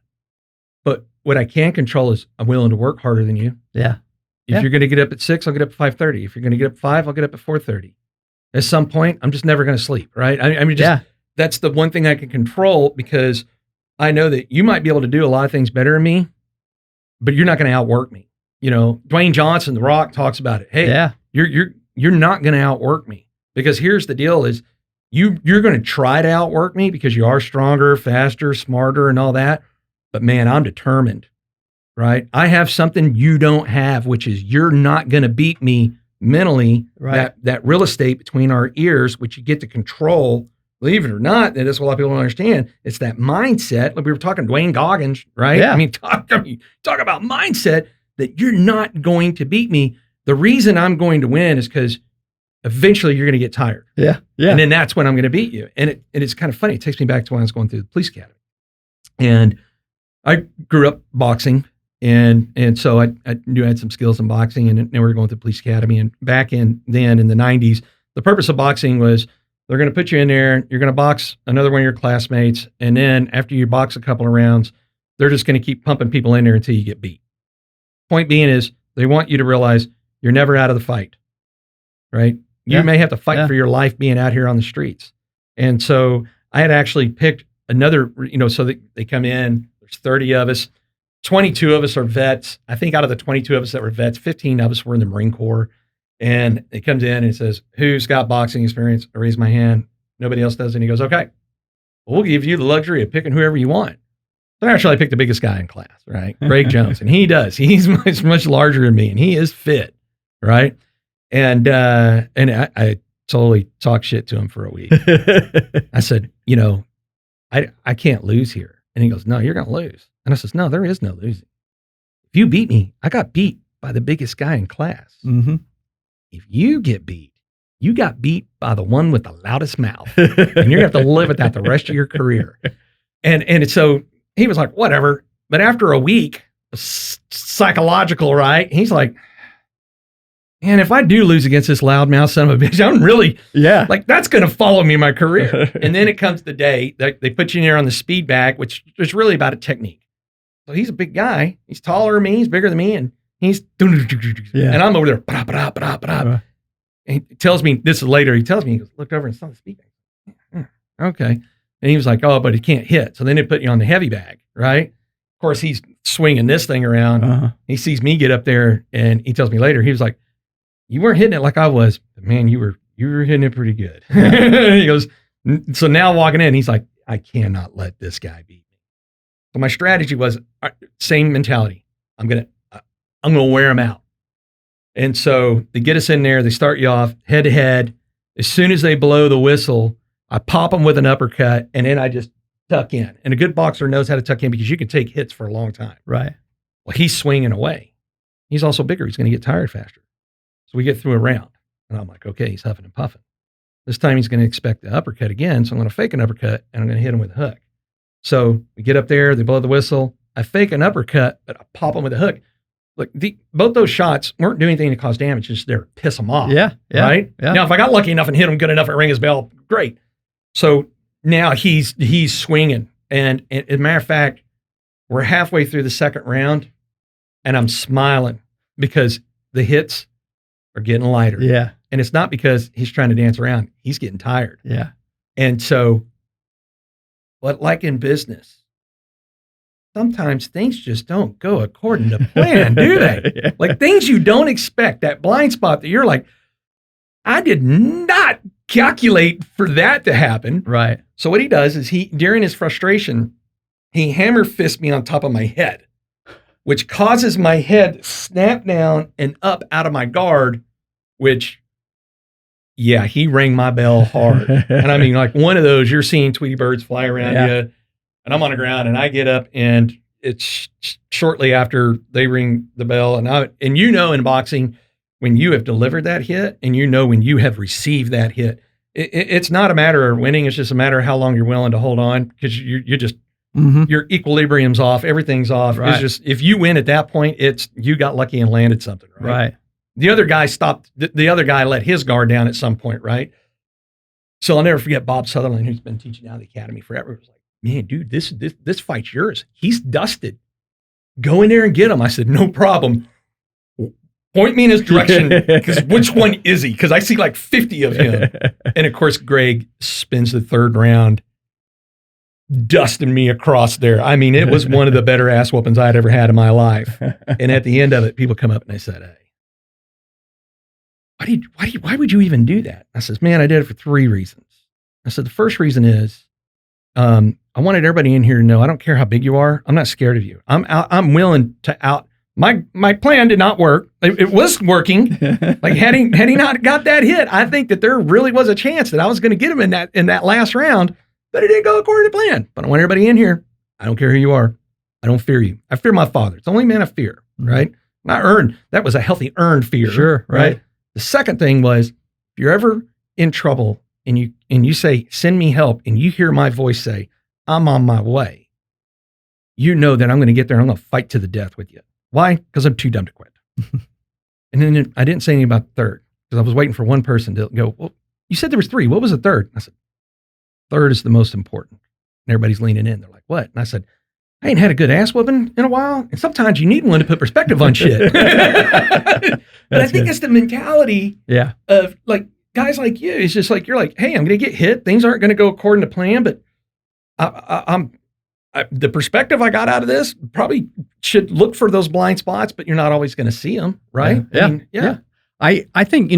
But what I can control is I'm willing to work harder than you. Yeah. If you're going to get up at 6, I'll get up at 5:30. If you're going to get up at 5, I'll get up at 4:30. At some point, I'm just never going to sleep, right? That's the one thing I can control, because I know that you might be able to do a lot of things better than me, but you're not going to outwork me. Dwayne Johnson, The Rock, talks about it. Hey, you're not going to outwork me, because here's the deal: is you're going to try to outwork me because you are stronger, faster, smarter, and all that. But man, I'm determined. Right? I have something you don't have, which is you're not going to beat me mentally. Right. That real estate between our ears, which you get to control, believe it or not, that is what a lot of people don't understand. It's that mindset. Like we were talking Dwayne Goggins, right? Yeah. I mean, talk about mindset, that you're not going to beat me. The reason I'm going to win is because eventually you're going to get tired. Yeah. Yeah. And then that's when I'm going to beat you. And it's kind of funny. It takes me back to when I was going through the police academy. And I grew up boxing. And so I knew I had some skills in boxing, and then we were going to the police academy. And back in the 90s, the purpose of boxing was they're going to put you in there, you're going to box another one of your classmates, and then after you box a couple of rounds, they're just going to keep pumping people in there until you get beat. Point being is they want you to realize you're never out of the fight, right? You may have to fight for your life being out here on the streets. And so I had actually picked another, so they come in, there's 30 of us. 22 of us are vets. I think out of the 22 of us that were vets, 15 of us were in the Marine Corps. And it comes in and it says, who's got boxing experience? I raise my hand. Nobody else does. And he goes, okay, we'll give you the luxury of picking whoever you want. So actually I picked the biggest guy in class, right? Greg Jones. And he does. He's much larger than me, and he is fit, right? And I totally talked shit to him for a week. I said, I can't lose here. And he goes, no, you're going to lose. And I says, no, there is no losing. If you beat me, I got beat by the biggest guy in class. Mm-hmm. If you get beat, you got beat by the one with the loudest mouth. And you're going to have to live with that the rest of your career. And so he was like, whatever. But after a week, psychological, right? He's like, man, if I do lose against this loudmouth son of a bitch, I'm really, like, that's going to follow me my career. And then it comes the day that they put you in there on the speed bag, which is really about a technique. So he's a big guy. He's taller than me. He's bigger than me. And he's, and I'm over there. And he tells me, this is later, he tells me, he goes, looked over and saw the speed bag. Okay. And he was like, oh, but he can't hit. So then they put you on the heavy bag, right? Of course, he's swinging this thing around. Uh-huh. He sees me get up there, and he tells me later, he was like, you weren't hitting it like I was, but man, you were hitting it pretty good. He goes, so now walking in, he's like, I cannot let this guy beat me. So my strategy was same mentality. I'm going to wear him out. And so they get us in there, they start you off head to head. As soon as they blow the whistle, I pop them with an uppercut, and then I just tuck in. And a good boxer knows how to tuck in because you can take hits for a long time. Right. Well, he's swinging away. He's also bigger. He's going to get tired faster. So we get through a round, and I'm like, okay, he's huffing and puffing. This time he's going to expect the uppercut again, so I'm going to fake an uppercut, and I'm going to hit him with a hook. So we get up there, they blow the whistle. I fake an uppercut, but I pop him with a hook. Look, both those shots weren't doing anything to cause damage, just there to piss him off. Yeah. Right? Yeah. Now, if I got lucky enough and hit him good enough and ring his bell, great. So now he's swinging. And as a matter of fact, we're halfway through the second round, and I'm smiling because the hits are getting lighter. Yeah. And it's not because he's trying to dance around. He's getting tired. Yeah. And so, but like in business, sometimes things just don't go according to plan, do they? Yeah. Like things you don't expect, that blind spot that you're like, I did not calculate for that to happen. Right. So what he does is during his frustration, he hammer fists me on top of my head, which causes my head to snap down and up out of my guard, which, yeah, he rang my bell hard. And I mean, like one of those, you're seeing Tweety birds fly around you, and I'm on the ground, and I get up, and it's shortly after they ring the bell, and you know in boxing, when you have delivered that hit, and you know when you have received that hit, it's not a matter of winning, it's just a matter of how long you're willing to hold on, because you're just, your equilibrium's off, everything's off. Right. It's just, if you win at that point, it's, you got lucky and landed something, right? Right. The other guy stopped, the other guy let his guard down at some point, right? So I'll never forget Bob Sutherland, who's been teaching out of the academy forever, was like, man, dude, this fight's yours. He's dusted. Go in there and get him. I said, no problem. Point me in his direction, because which one is he? Because I see like 50 of him. And of course, Greg spins the third round, dusting me across there. I mean, it was one of the better ass whoopings I'd ever had in my life. And at the end of it, people come up and they said, hey, why would you even do that? I says, man, I did it for 3 reasons. I said, the first reason is, I wanted everybody in here to know, I don't care how big you are. I'm not scared of you. I'm willing to out. My plan did not work. It was working. Like had he not got that hit, I think that there really was a chance that I was going to get him in that last round, but it didn't go according to plan. But I want everybody in here. I don't care who you are. I don't fear you. I fear my Father. It's the only man I fear, right? Not earned. That was a healthy earned fear. Sure. Right. The second thing was, if you're ever in trouble and you say, send me help, and you hear my voice say, I'm on my way, you know that I'm going to get there and I'm going to fight to the death with you. Why? Because I'm too dumb to quit. And then I didn't say anything about the third, because I was waiting for one person to go, well, you said there was 3. What was the third? I said, third is the most important. And everybody's leaning in. They're like, what? And I said, I ain't had a good ass whooping in a while. And sometimes you need one to put perspective on shit. But I think it's the mentality of like guys like you. It's just like, you're like, hey, I'm going to get hit. Things aren't going to go according to plan, but the perspective I got out of this probably should look for those blind spots, but you're not always going to see them. Right. Yeah. I mean, yeah. I think,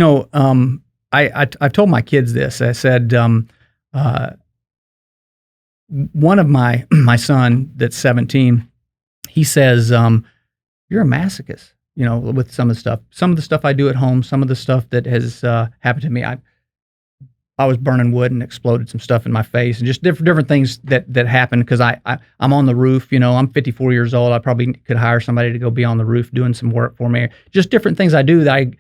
I've told my kids this. I said, one of my son that's 17, he says, you're a masochist, with some of the stuff I do at home, some of the stuff that has happened to me. I was burning wood and exploded some stuff in my face, and just different things that happened because I'm on the roof. I'm 54 years old. I probably could hire somebody to go be on the roof doing some work for me. Just different things I do that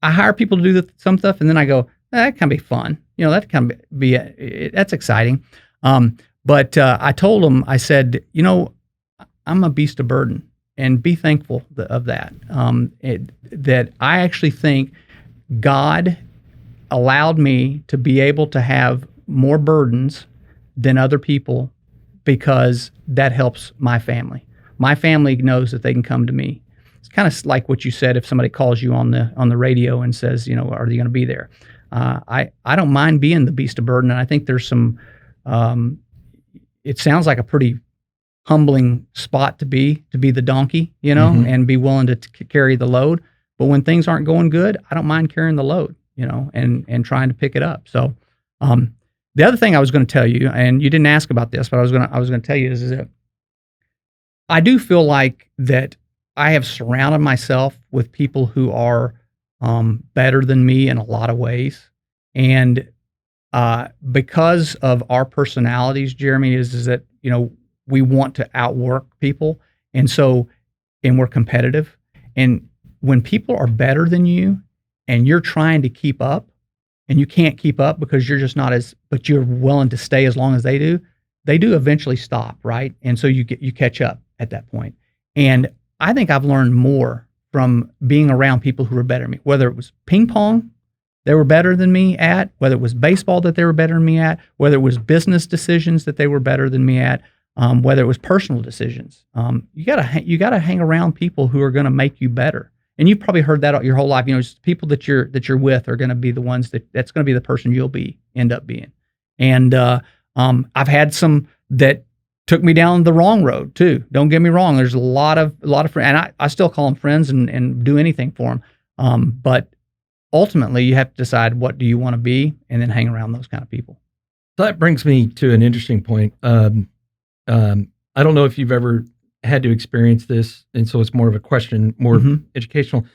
I hire people to do some stuff, and then I go, that can be fun. That can be that's exciting. But I told him, I said, I'm a beast of burden, and be thankful of that. That I actually think God allowed me to be able to have more burdens than other people, because that helps my family. My family knows that they can come to me. It's kind of like what you said, if somebody calls you on the radio and says, are they going to be there? I don't mind being the beast of burden, and I think there's some, it sounds like a pretty humbling spot to be the donkey, and be willing to carry the load. But when things aren't going good, I don't mind carrying the load, and trying to pick it up. So, the other thing I was going to tell you, and you didn't ask about this, but I was going to tell you is that I do feel like that I have surrounded myself with people who are better than me in a lot of ways, and because of our personalities, Jeremy, is that we want to outwork people, and we're competitive, and when people are better than you and you're trying to keep up and you can't keep up because you're just not but you're willing to stay as long as they do eventually stop, right? And so you catch up at that point. And I think I've learned more from being around people who are better than me, whether it was ping pong they were better than me at, whether it was baseball that they were better than me at, whether it was business decisions that they were better than me at, whether it was personal decisions. You gotta hang around people who are going to make you better. And you've probably heard that your whole life. Just people that you're with are going to be the ones that's going to be the person you'll end up being. And I've had some that took me down the wrong road too. Don't get me wrong. There's a lot of friends, and I still call them friends and do anything for them. But ultimately, you have to decide what do you want to be, and then hang around those kind of people. So that brings me to an interesting point. I don't know if you've ever had to experience this, and so it's more of a question, more educational,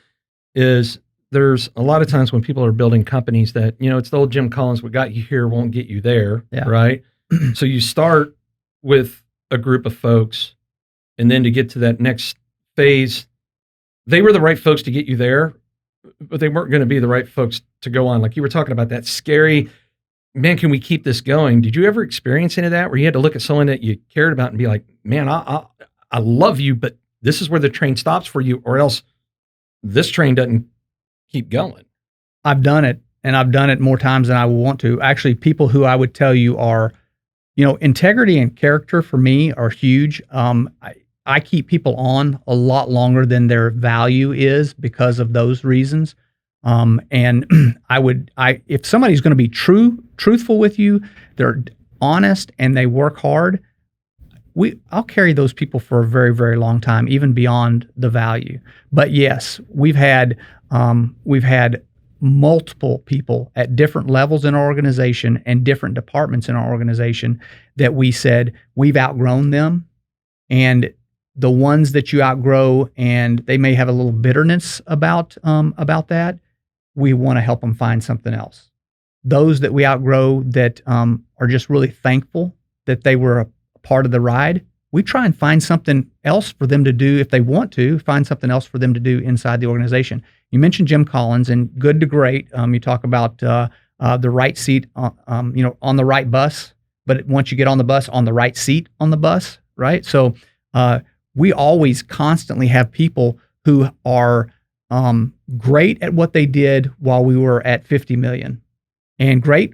is there's a lot of times when people are building companies that, it's the old Jim Collins, what got you here won't get you there, right? So you start with a group of folks, and then to get to that next phase, they were the right folks to get you there, but they weren't going to be the right folks to go on. Like you were talking about that scary, man, can we keep this going? Did you ever experience any of that where you had to look at someone that you cared about and be like, man, I love you, but this is where the train stops for you, or else this train doesn't keep going? I've done it, and I've done it more times than I will want to. Actually, people who I would tell you are, integrity and character for me are huge. I keep people on a lot longer than their value is because of those reasons. And if somebody's going to be truthful with you, they're honest and they work hard, I'll carry those people for a very, very long time, even beyond the value. But yes, we've had multiple people at different levels in our organization and different departments in our organization that we said we've outgrown them. And the ones that you outgrow and they may have a little bitterness about that, we want to help them find something else. Those that we outgrow that are just really thankful that they were a part of the ride, we try and find something else for them to do if they want to, find something else for them to do inside the organization. You mentioned Jim Collins and good to great. You talk about the right seat, on the right bus, but once you get on the bus, on the right seat on the bus, right? So we always constantly have people who are great at what they did while we were at 50 million and great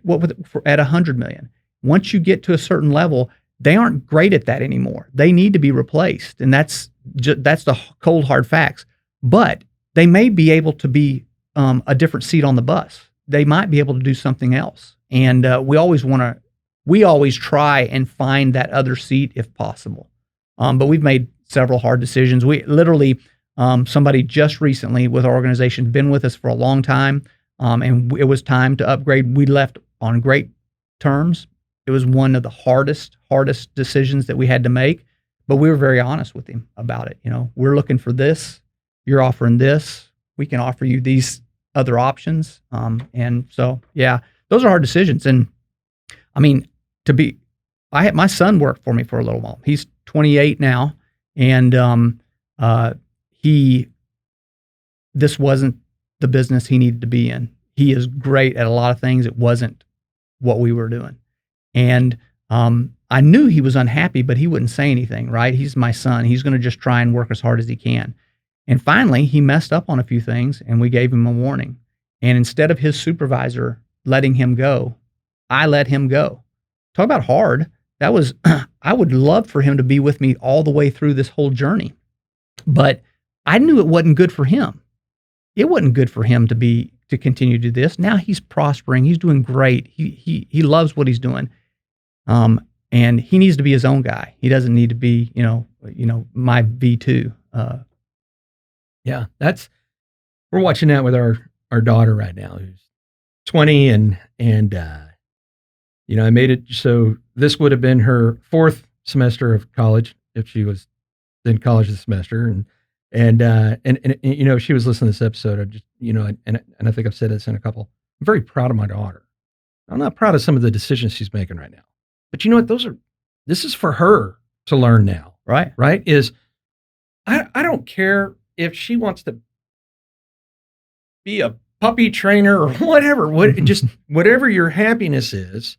at 100 million. Once you get to a certain level, they aren't great at that anymore. They need to be replaced. And that's the cold, hard facts. But they may be able to be a different seat on the bus. They might be able to do something else. And we always try and find that other seat if possible. But we've made several hard decisions. We literally, somebody just recently with our organization, been with us for a long time, and it was time to upgrade. We left on great terms. It was one of the hardest decisions that we had to make, but we were very honest with him about it. We're looking for this. You're offering this. We can offer you these other options. And so, yeah, those are hard decisions. And I mean, I had my son work for me for a little while. He's 28 now, and this wasn't the business he needed to be in. He is great at a lot of things. It wasn't what we were doing. And I knew he was unhappy, but he wouldn't say anything, right? He's my son. He's going to just try and work as hard as he can. And finally, he messed up on a few things, and we gave him a warning. And instead of his supervisor letting him go, I let him go. Talk about hard. That was, I would love for him to be with me all the way through this whole journey. But I knew it wasn't good for him. It wasn't good for him to continue to do this. Now he's prospering. He's doing great. He loves what he's doing. And he needs to be his own guy. He doesn't need to be, my V2. Yeah, we're watching that with our daughter right now, who's 20, and I made it so this would have been her fourth semester of college if she was in college this semester, and she was listening to this episode. I just, and I think I've said this in a couple. I'm very proud of my daughter. I'm not proud of some of the decisions she's making right now, but you know what? This is for her to learn now, right? Right? I don't care if she wants to be a puppy trainer or whatever, just whatever your happiness is,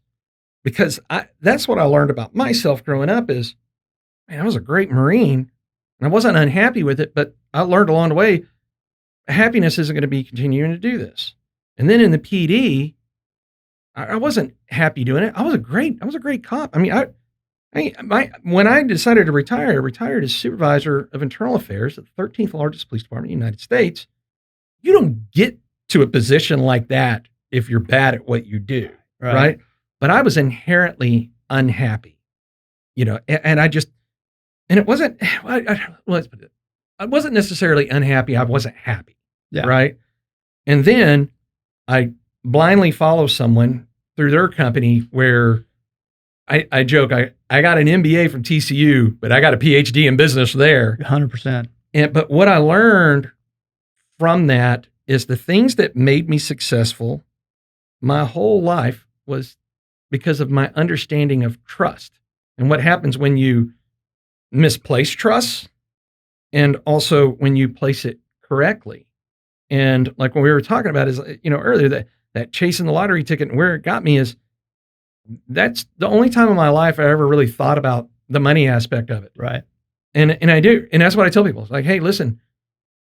because that's what I learned about myself growing up is, man, I was a great Marine and I wasn't unhappy with it, but I learned along the way, happiness isn't going to be continuing to do this. And then in the PD, I wasn't happy doing it. I was a great cop. I mean, when I decided to retire, I retired as supervisor of internal affairs at the 13th largest police department in the United States. You don't get to a position like that if you're bad at what you do, right? But I was inherently unhappy. and it wasn't, I wasn't necessarily unhappy. I wasn't happy. Yeah. Right. And then I blindly follow someone through their company where I joke, I got an MBA from TCU, but I got a PhD in business there. 100%. But what I learned from that is the things that made me successful my whole life was because of my understanding of trust and what happens when you misplace trust and also when you place it correctly. And like when we were talking about is, earlier that chasing the lottery ticket and where it got me is that's the only time in my life I ever really thought about the money aspect of it. Right. And I do. And that's what I tell people. It's like, hey, listen,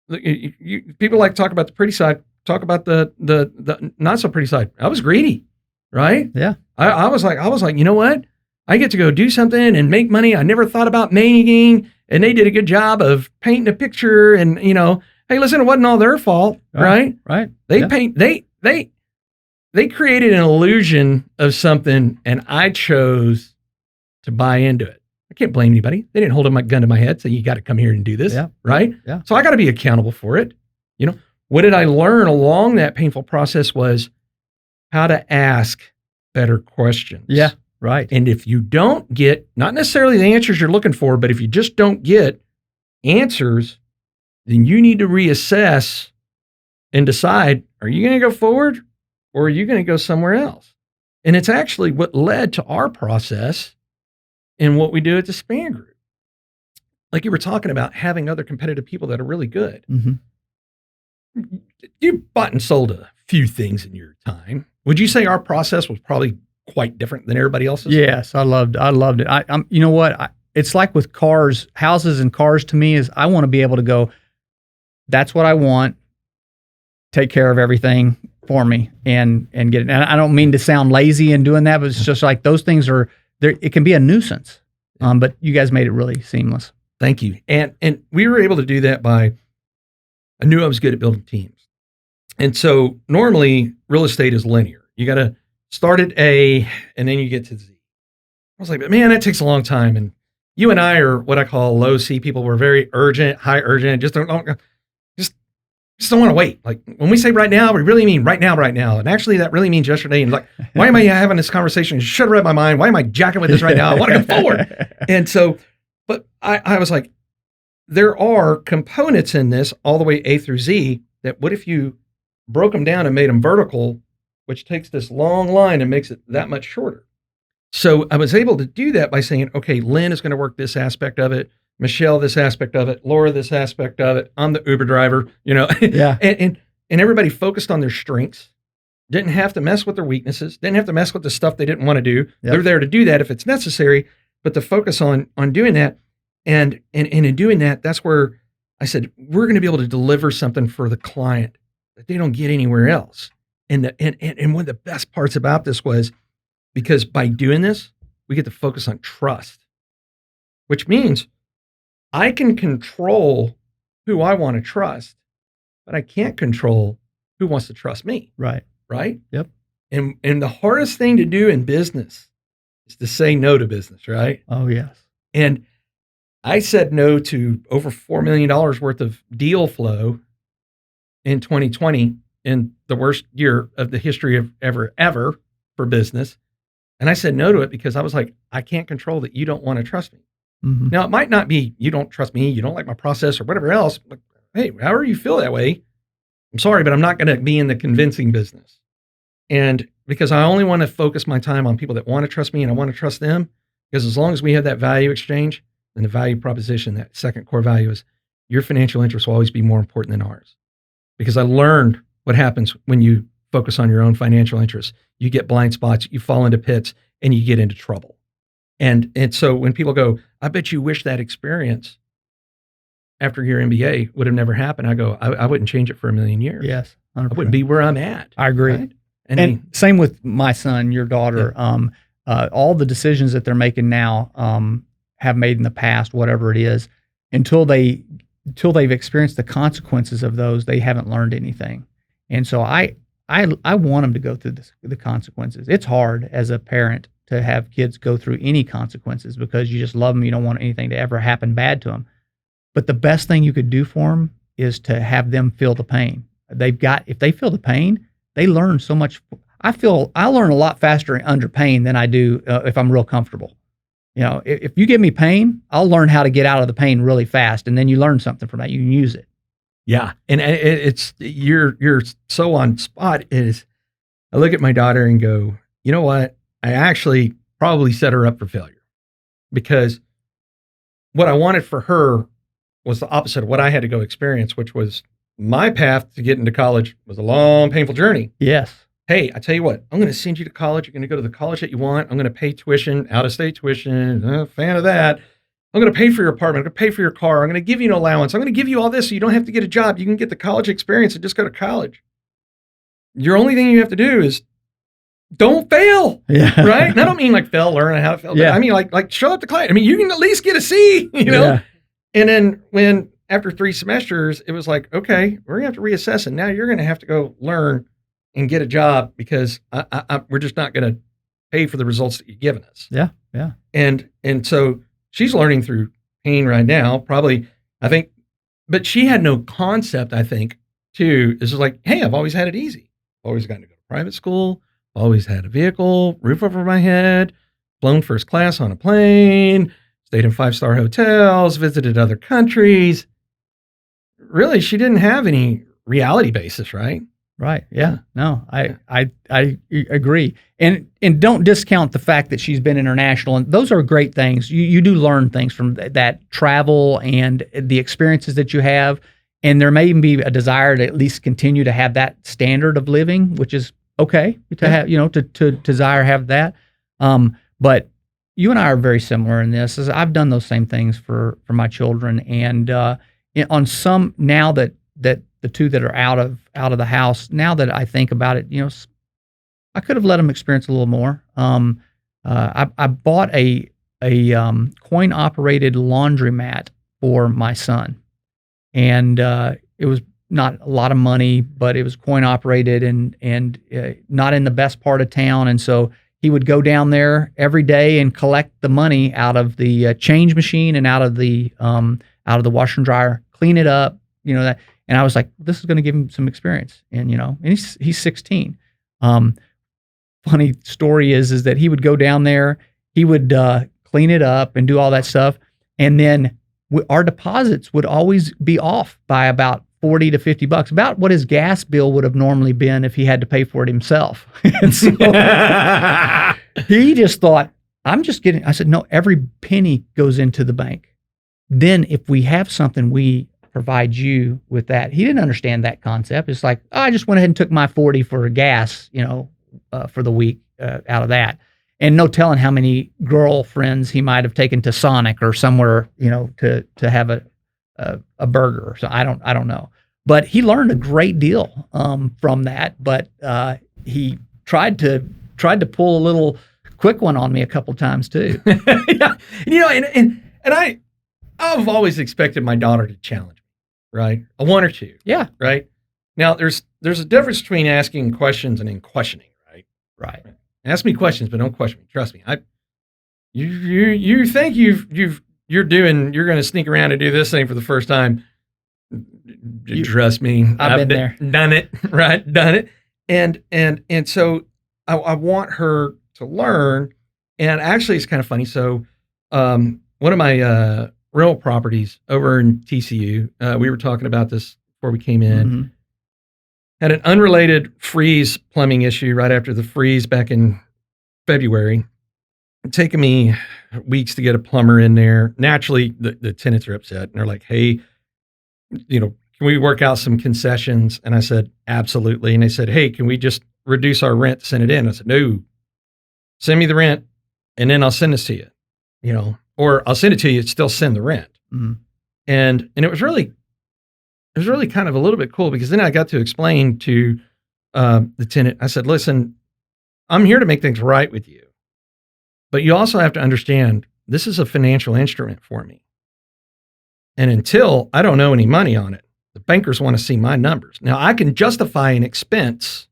people like to talk about the pretty side, talk about the not so pretty side. I was greedy, right? Yeah. I was like, you know what? I get to go do something and make money I never thought about making. And they did a good job of painting a picture and, hey, listen, it wasn't all their fault, right? Right. They created an illusion of something and I chose to buy into it. I can't blame anybody. They didn't hold a gun to my head, saying you got to come here and do this, right? Yeah. So I got to be accountable for it. What did I learn along that painful process was how to ask better questions. Yeah, right. And if you don't get, not necessarily the answers you're looking for, but if you just don't get answers, then you need to reassess and decide, are you going to go forward or are you going to go somewhere else? And it's actually what led to our process and what we do at the Spann Group. Like you were talking about having other competitive people that are really good. Mm-hmm. You bought and sold a few things in your time. Would you say our process was probably quite different than everybody else's? Yes, I loved it. I'm you know what? It's like with cars, houses and cars to me is I want to be able to go, that's what I want. Take care of everything for me and get it. And I don't mean to sound lazy in doing that, but it's just like those things are there. It can be a nuisance. But you guys made it really seamless. Thank you. And we were able to do that by, I knew I was good at building teams. And so normally real estate is linear. You got to start at A and then you get to Z. I was like, but man, that takes a long time. And you and I are what I call low C people. We're very urgent, high urgent, just don't want to wait. Like when we say right now, we really mean right now. And actually that really means yesterday. And like, why am I having this conversation? You should have read my mind. Why am I jacking with this right now? I want to go forward. And so, but I was like, there are components in this all the way A through Z that what if you broke them down and made them vertical, which takes this long line and makes it that much shorter. So I was able to do that by saying, okay, Lynn is going to work this aspect of it. Michelle, this aspect of it, Laura, this aspect of it. I'm the Uber driver, Yeah. and everybody focused on their strengths, didn't have to mess with their weaknesses, didn't have to mess with the stuff they didn't want to do. Yep. They're there to do that if it's necessary, but to focus on doing that. And in doing that, that's where I said, we're going to be able to deliver something for the client that they don't get anywhere else. And one of the best parts about this was because by doing this, we get to focus on trust, which means I can control who I want to trust, but I can't control who wants to trust me. Right. Right? Yep. And the hardest thing to do in business is to say no to business, right? Oh, yes. And I said no to over $4 million worth of deal flow in 2020, in the worst year of the history of ever for business. And I said no to it because I was like, I can't control that you don't want to trust me. Mm-hmm. Now, it might not be you don't trust me, you don't like my process or whatever else. But hey, however you feel that way, I'm sorry, but I'm not going to be in the convincing business. And because I only want to focus my time on people that want to trust me and I want to trust them, because as long as we have that value exchange and the value proposition, that second core value is your financial interests will always be more important than ours. Because I learned what happens when you focus on your own financial interests. You get blind spots, you fall into pits, and you get into trouble. And so when people go, I bet you wish that experience after your MBA would have never happened. I go, I wouldn't change it for a million years. Yes. 100%. I wouldn't be where I'm at. I agree. Right? And same with my son, your daughter. Yeah. All the decisions that they're making now have made in the past, whatever it is, until they've experienced the consequences of those, they haven't learned anything. And so I want them to go through the consequences. It's hard as a parent to have kids go through any consequences because you just love them. You don't want anything to ever happen bad to them. But the best thing you could do for them is to have them feel the pain. If they feel the pain, they learn so much. I learn a lot faster under pain than I do if I'm real comfortable. If you give me pain, I'll learn how to get out of the pain really fast, and then you learn something from that. You can use it. Yeah, and you're so on spot. I look at my daughter and go, you know what? I actually probably set her up for failure, because what I wanted for her was the opposite of what I had to go experience, which was my path to get into college was a long, painful journey. Yes. Hey, I tell you what, I'm going to send you to college. You're going to go to the college that you want. I'm going to pay tuition, out-of-state tuition. Fan of that. I'm going to pay for your apartment. I'm going to pay for your car. I'm going to give you an allowance. I'm going to give you all this so you don't have to get a job. You can get the college experience and just go to college. Your only thing you have to do is don't fail. Yeah. Right? And I don't mean like fail, learn how to fail. Yeah. But I mean like show up to class. I mean, you can at least get a C, Yeah. And then after 3 semesters, it was like, okay, we're going to have to reassess. And now you're going to have to go learn and get a job, because we're just not going to pay for the results that you've given us. Yeah. Yeah. And so she's learning through pain right now, probably, I think, but she had no concept, I think, too. It's just like, hey, I've always had it easy. Always gotten to go to private school, always had a vehicle, roof over my head, flown first class on a plane, stayed in 5-star hotels, visited other countries. Really, she didn't have any reality basis, right? Right. Yeah. No, I agree. And don't discount the fact that she's been international, and those are great things. You do learn things from that travel and the experiences that you have. And there may even be a desire to at least continue to have that standard of living, which is okay to have, to desire have that. But you and I are very similar in this, as I've done those same things for my children. And on some, now that the two that are out of the house, now that I think about it, I could have let them experience a little more. I bought a coin operated laundromat for my son, and it was not a lot of money, but it was coin operated and not in the best part of town. And so he would go down there every day and collect the money out of the change machine and out of the washer and dryer, clean it up, that. And I was like, this is going to give him some experience. And, and he's 16. Funny story is that he would go down there, he would clean it up and do all that stuff. And then our deposits would always be off by about $40 to $50, about what his gas bill would have normally been if he had to pay for it himself. And so he just thought, I said, no, every penny goes into the bank. Then if we have something, we provide you with that. He didn't understand that concept. It's like, I just went ahead and took my 40 for gas, for the week out of that. And no telling how many girlfriends he might have taken to Sonic or somewhere, to have a burger. Or so I don't know. But he learned a great deal from that. But he tried to pull a little quick one on me a couple times too. Yeah. And I've always expected my daughter to challenge me, right? A one or two. Yeah. Right. Now there's a difference between asking questions and then questioning, right? Right. Ask me questions, but don't question me. Trust me. You think you're going to sneak around and do this thing for the first time. Trust me. I've been there. Done it. Right. Done it. And so I want her to learn. And actually it's kind of funny. So, one of my, rental properties over in TCU, we were talking about this before we came in, Mm-hmm. had an unrelated freeze plumbing issue right after the freeze back in February. It's taken me weeks to get a plumber in there. Naturally, the tenants are upset and they're like, hey, can we work out some concessions? And I said, absolutely. And they said, hey, can we just reduce our rent to send it in? I said, no, send me the rent and then I'll send this to you, or I'll send it to you, still send the rent. Mm-hmm. And it was really kind of a little bit cool, because then I got to explain to the tenant, I said, listen, I'm here to make things right with you, but you also have to understand this is a financial instrument for me. And until I don't owe any money on it, the bankers want to see my numbers. Now I can justify an expense,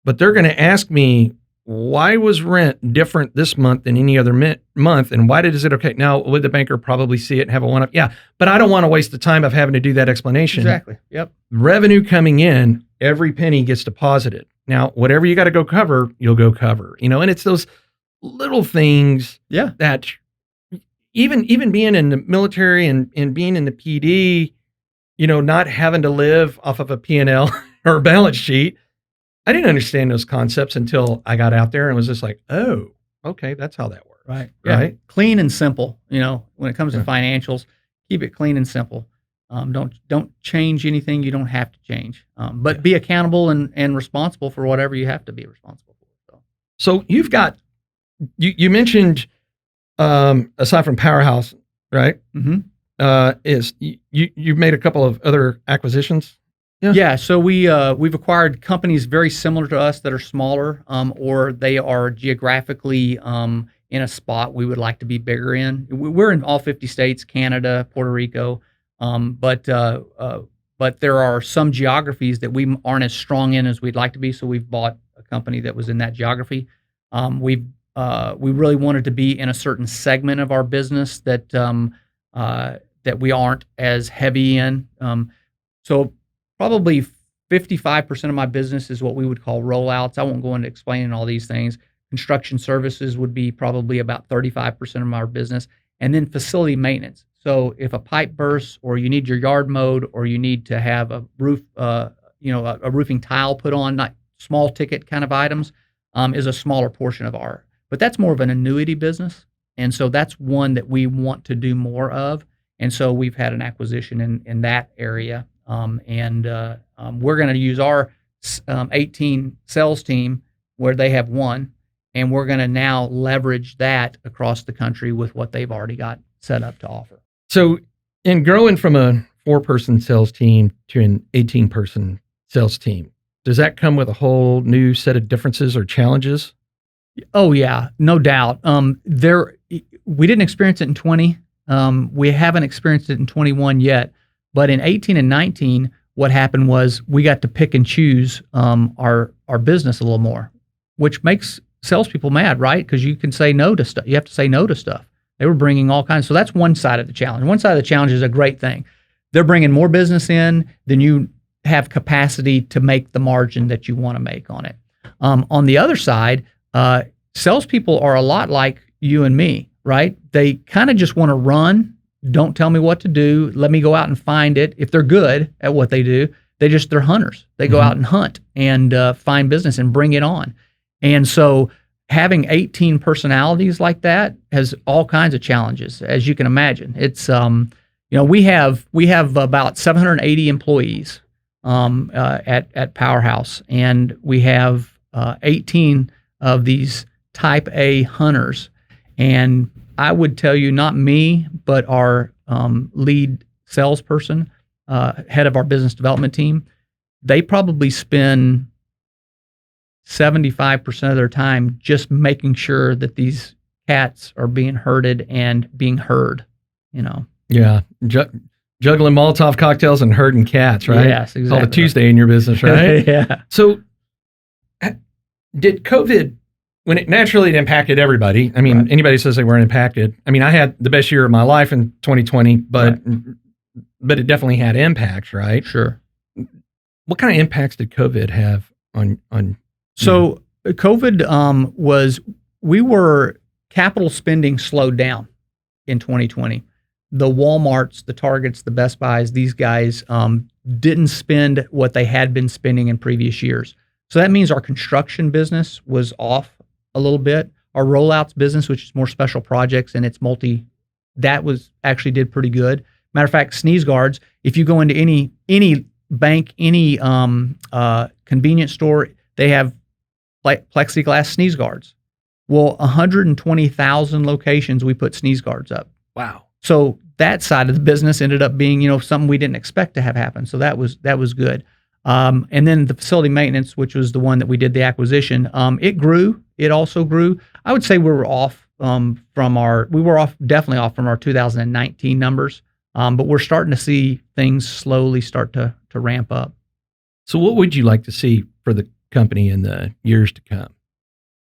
but they're going to ask me why was rent different this month than any other month? And why is it okay? Now, would the banker probably see it and have a one-up? Yeah, but I don't want to waste the time of having to do that explanation. Exactly. Yep. Revenue coming in, every penny gets deposited. Now, whatever you got to go cover, you'll go cover. And it's those little things that even being in the military and being in the PD, not having to live off of a P&L or a balance sheet, I didn't understand those concepts until I got out there and was just like, oh, okay, that's how that works. Right. Right. Yeah. Clean and simple. When it comes to financials, keep it clean and simple. Don't change anything you don't have to change. But be accountable and responsible for whatever you have to be responsible for. So you've got, you mentioned, aside from Powerhouse, right? Mm-hmm. You've made a couple of other acquisitions. Yeah. So we've acquired companies very similar to us that are smaller, or they are geographically in a spot we would like to be bigger in. We're in all 50 states, Canada, Puerto Rico, but there are some geographies that we aren't as strong in as we'd like to be. So we've bought a company that was in that geography. We really wanted to be in a certain segment of our business that we aren't as heavy in. So probably 55% of my business is what we would call rollouts. I won't go into explaining all these things. Construction services would be probably about 35% of our business. And then facility maintenance. So if a pipe bursts or you need your yard mowed or you need to have a roof, a roofing tile put on, not small ticket kind of items, is a smaller portion of but that's more of an annuity business. And so that's one that we want to do more of. And so we've had an acquisition in that area. We're going to use our 18 sales team where they have one, and we're going to now leverage that across the country with what they've already got set up to offer. So in growing from a 4-person sales team to an 18-person sales team, does that come with a whole new set of differences or challenges? Oh yeah, no doubt. We didn't experience it in 20. We haven't experienced it in 21 yet. But in 18 and 19, what happened was we got to pick and choose our business a little more, which makes salespeople mad, right? Because you can say no to stuff. You have to say no to stuff. They were bringing all kinds. So that's one side of the challenge. One side of the challenge is a great thing. They're bringing more business in than you have capacity to make the margin that you want to make on it. On the other side, salespeople are a lot like you and me, right? They kind of just want to run. Don't tell me what to do. Let me go out and find it. If they're good at what they do, they're hunters. They go out and hunt and find business and bring it on. And so having 18 personalities like that has all kinds of challenges, as you can imagine. It's we have about 780 employees at Powerhouse, and we have 18 of these Type A hunters. And I would tell you, not me, but our lead salesperson, head of our business development team, they probably spend 75% of their time just making sure that these cats are being herded and being heard, Yeah. Juggling Molotov cocktails and herding cats, right? Yes, exactly. It's all the Tuesday in your business, right? Yeah. So did COVID, when it naturally impacted everybody, I mean, anybody says they weren't impacted. I mean, I had the best year of my life in 2020, but it definitely had impacts, right? Sure. What kind of impacts did COVID have on So COVID we were capital spending slowed down in 2020. The Walmarts, the Targets, the Best Buys, these guys didn't spend what they had been spending in previous years. So that means our construction business was off a little bit. Our rollouts business, which is more special projects and it's that was actually did pretty good. Matter of fact, sneeze guards, if you go into any bank, any convenience store, they have plexiglass sneeze guards. Well, 120,000 locations, we put sneeze guards up. Wow. So that side of the business ended up being, something we didn't expect to have happen. So that was good. And then the facility maintenance, which was the one that we did the acquisition, it grew. It also grew. I would say we were definitely off from our 2019 numbers. But we're starting to see things slowly start to ramp up. So what would you like to see for the company in the years to come?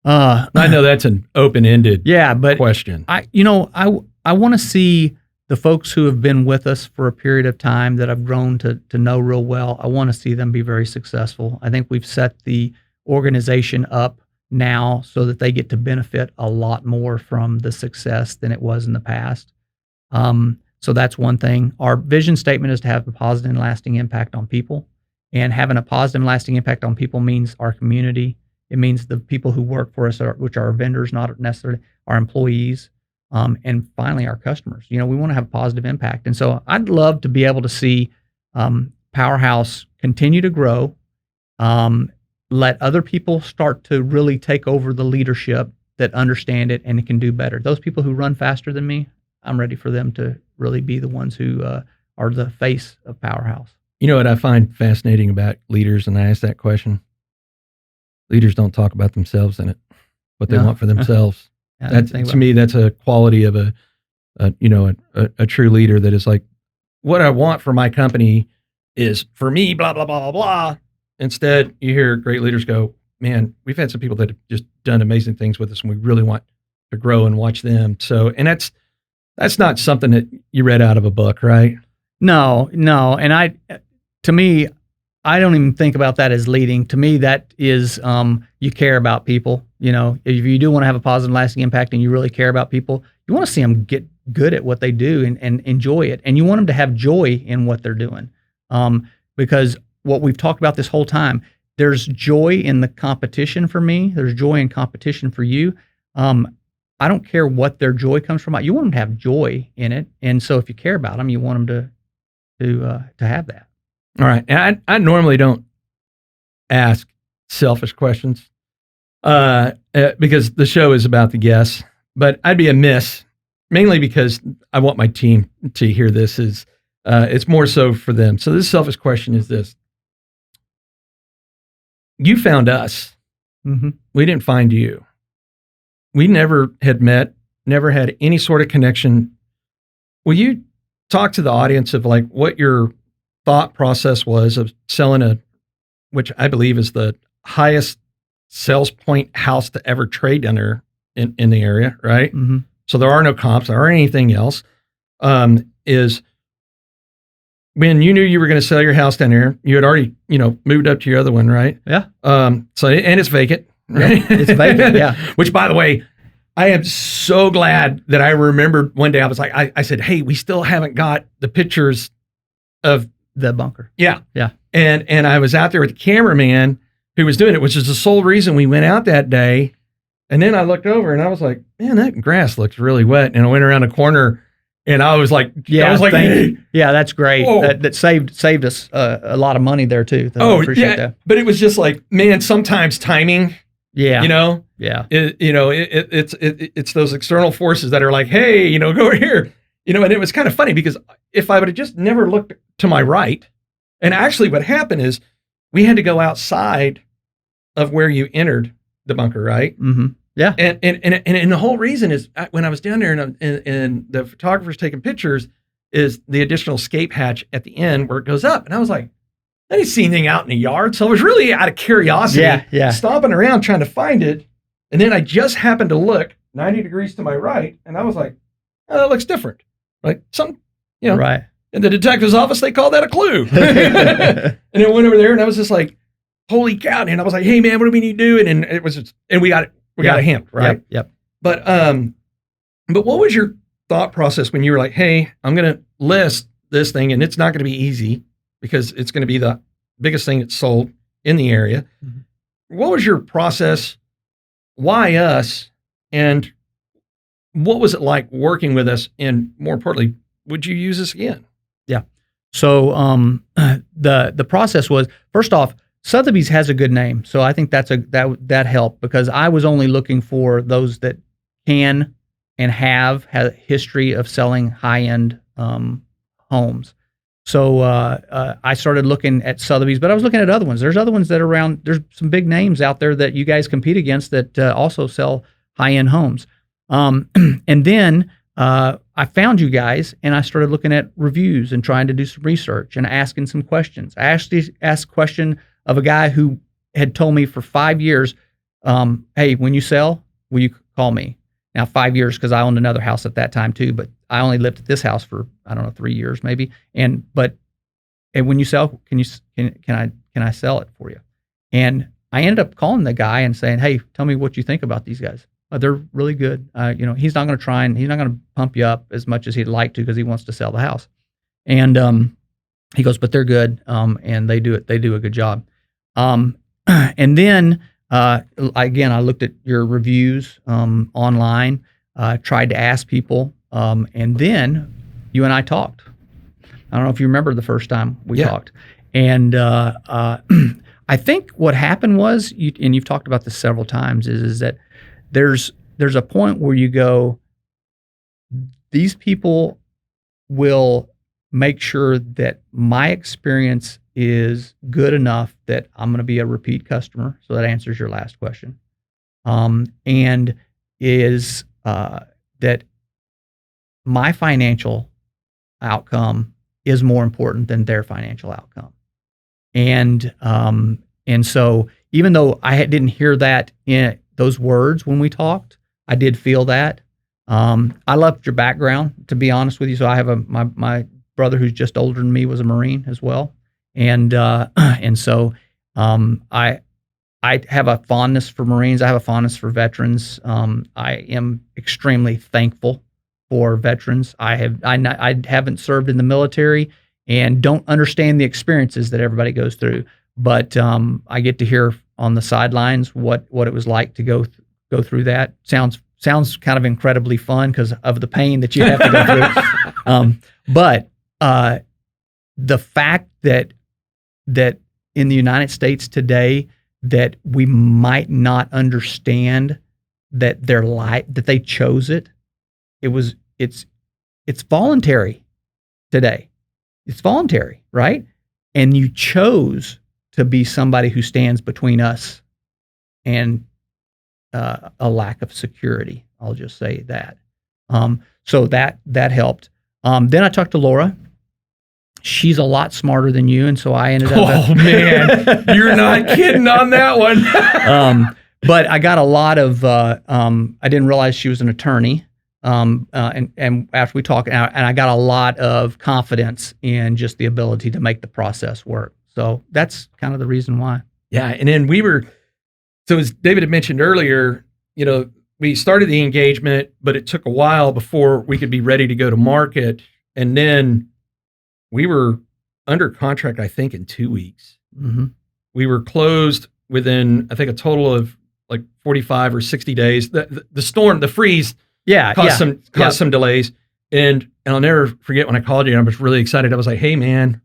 I know that's an open-ended Yeah, but question. I want to see the folks who have been with us for a period of time that I've grown to know real well. I want to see them be very successful. I think we've set the organization up now so that they get to benefit a lot more from the success than it was in the past. So that's one thing. Our vision statement is to have a positive and lasting impact on people. And having a positive and lasting impact on people means our community. It means the people who work for us, which are our vendors, not necessarily our employees. And finally, our customers. We want to have a positive impact. And so I'd love to be able to see Powerhouse continue to grow, let other people start to really take over the leadership that understand it and can do better. Those people who run faster than me, I'm ready for them to really be the ones who are the face of Powerhouse. You know what I find fascinating about leaders, and I ask that question? Leaders don't talk about themselves in it, what they want for themselves. To me, that's a quality of a true leader that is like, what I want for my company is for me, blah, blah, blah, blah, blah. Instead, you hear great leaders go, man, we've had some people that have just done amazing things with us, and we really want to grow and watch them. So, and that's not something that you read out of a book, right? No. And to me, I don't even think about that as leading. To me, that is, you care about people. If you do want to have a positive, lasting impact and you really care about people, you want to see them get good at what they do and enjoy it. And you want them to have joy in what they're doing. Because what we've talked about this whole time, there's joy in the competition for me. There's joy in competition for you. I don't care what their joy comes from. You want them to have joy in it. And so if you care about them, you want them to have that. All right. And I normally don't ask selfish questions because the show is about the guests, but I'd be amiss, mainly because I want my team to hear this. It's more so for them. So this selfish question is this. You found us. Mm-hmm. We didn't find you. We never had met, never had any sort of connection. Will you talk to the audience of like what your thought process was of selling which I believe is the highest sales point house to ever trade under in the area, right? Mm-hmm. So there are no comps, there aren't anything else. Is when you knew you were going to sell your house down there, you had already, moved up to your other one, right? Yeah. And it's vacant, right? Yeah, it's vacant, yeah. Which, by the way, I am so glad that I remembered one day I was like, I said, hey, we still haven't got the pictures of the bunker. Yeah. Yeah. And I was out there with the cameraman who was doing it, which is the sole reason we went out that day. And then I looked over and I was like, man, that grass looks really wet. And I went around the corner and I was like, hey. Yeah, that's great. That saved us a lot of money there too. So I appreciate that. But it was just like, man, sometimes timing. Yeah. Yeah. It's those external forces that are like, hey, go over here. And it was kind of funny because if I would have just never looked to my right, and actually what happened is we had to go outside of where you entered the bunker, right? Mm-hmm. Yeah. And the whole reason is when I was down there and the photographer's taking pictures is the additional escape hatch at the end where it goes up. And I was like, I didn't see anything out in the yard. So I was really out of curiosity, stomping around trying to find it. And then I just happened to look 90 degrees to my right. And I was like, oh, that looks different. Right. Something, right. In the detective's office, they call that a clue. And I went over there and I was just like, holy cow. And I was like, hey man, what do we need to do? And it was just, and we got it. We got a hint, right? Yep. But what was your thought process when you were like, hey, I'm going to list this thing and it's not going to be easy because it's going to be the biggest thing that's sold in the area. Mm-hmm. What was your process? Why us? And what was it like working with us? And more importantly, would you use this again? Yeah. So the process was, first off, Sotheby's has a good name. So I think that helped because I was only looking for those that can and have had a history of selling high-end homes. So I started looking at Sotheby's, but I was looking at other ones. There's other ones that are around. There's some big names out there that you guys compete against that also sell high-end homes. And then I found you guys and I started looking at reviews and trying to do some research and asking some questions. I actually asked a question of a guy who had told me for 5 years, Hey, when you sell, will you call me? Now 5 years, because I owned another house at that time too, but I only lived at this house for, I don't know, 3 years maybe. And when you sell, can I sell it for you? And I ended up calling the guy and saying, hey, tell me what you think about these guys. They're really good. He's not going to try and he's not going to pump you up as much as he'd like to because he wants to sell the house. And he goes, but they're good, and they do a good job. And then again, I looked at your reviews online, tried to ask people, and then you and I talked. I don't know if you remember the first time we talked. And I think what happened was, and you've talked about this several times, is that there's a point where you go, these people will make sure that my experience is good enough that I'm going to be a repeat customer. So that answers your last question. And is that my financial outcome is more important than their financial outcome. And so even though I didn't hear that in those words when we talked, I did feel that. I loved your background, to be honest with you. So I have my brother who's just older than me was a Marine as well. And so I have a fondness for Marines. I have a fondness for veterans. I am extremely thankful for veterans. I haven't served in the military and don't understand the experiences that everybody goes through, but I get to hear on the sidelines what it was like to go through that. Sounds kind of incredibly fun because of the pain that you have to go through. But the fact that in the United States today, that we might not understand that that they chose it. It's voluntary today. It's voluntary, right? And you chose to be somebody who stands between us and a lack of security. I'll just say that. So that helped. Then I talked to Laura. She's a lot smarter than you, and so I ended up. Oh man, you're not kidding on that one. But I got a lot of. I didn't realize she was an attorney. And after we talked, and I got a lot of confidence in just the ability to make the process work. So that's kind of the reason why. Yeah, and then so as David had mentioned earlier, we started the engagement, but it took a while before we could be ready to go to market, and then we were under contract, I think, in 2 weeks. Mm-hmm. We were closed within, I think, a total of like 45 or 60 days. The storm, the freeze, caused some delays. And I'll never forget when I called you. I was really excited. I was like, "Hey, man,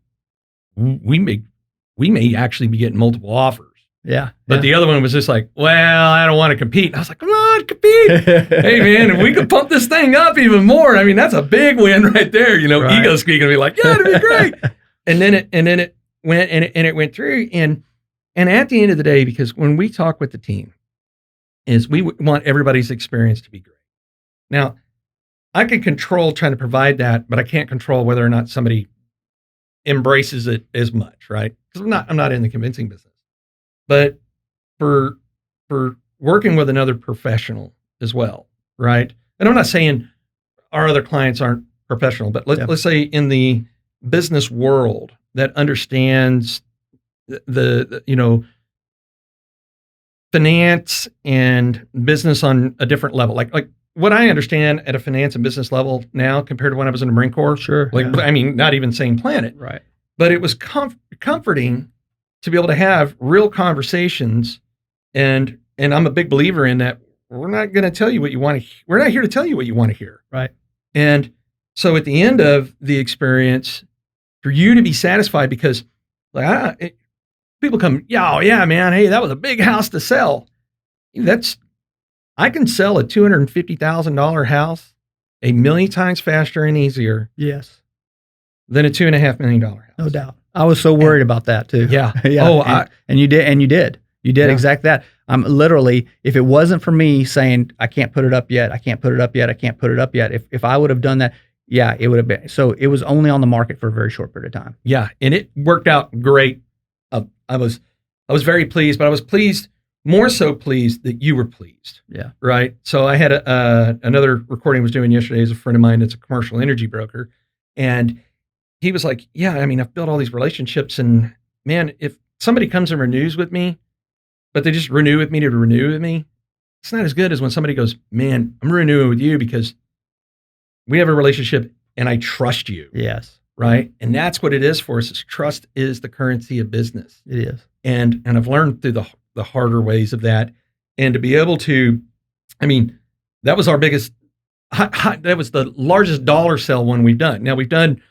we may actually be getting multiple offers." Yeah. But the other one was just like, "Well, I don't want to compete." And I was like, "Come on, compete. Hey, man, if we could pump this thing up even more, I mean, that's a big win right there." Right. Ego speaking to be like, "Yeah, it'd be great." and then it went through. And at the end of the day, because when we talk with the team, is we want everybody's experience to be great. Now, I can control trying to provide that, but I can't control whether or not somebody embraces it as much, right? Because I'm not in the convincing business. But for working with another professional as well, right? And I'm not saying our other clients aren't professional, but let's say in the business world that understands the finance and business on a different level, like what I understand at a finance and business level now compared to when I was in the Marine Corps. Sure. I mean, not even same planet. Right. But it was comforting to be able to have real conversations, and I'm a big believer in that. We're not going to tell you what you want to. We're not here to tell you what you want to hear. Right. And so at the end of the experience, for you to be satisfied, because people come, yeah, man, hey, that was a big house to sell. I can sell a $250,000 house 1 million times faster and easier. Yes. Than a $2.5 million house. No doubt. I was so worried about that too. Yeah. Yeah. Oh, and you did exactly that. I'm literally, if it wasn't for me saying, I can't put it up yet, if I would have done that, it would have been. So it was only on the market for a very short period of time. Yeah. And it worked out great. I was very pleased, but I was pleased more so pleased that you were pleased. Yeah. Right. So I had another recording I was doing yesterday as a friend of mine that's a commercial energy broker. And he was like, yeah, I mean, I've built all these relationships, and man, if somebody comes and renews with me, but they just renew with me to renew with me, it's not as good as when somebody goes, man, I'm renewing with you because we have a relationship and I trust you. Yes. Right. And that's what it is for us. Is trust is the currency of business. It is. And I've learned through the harder ways of that. And to be able to, I mean, that was our biggest, that was the largest dollar sell one we've done. Now we've done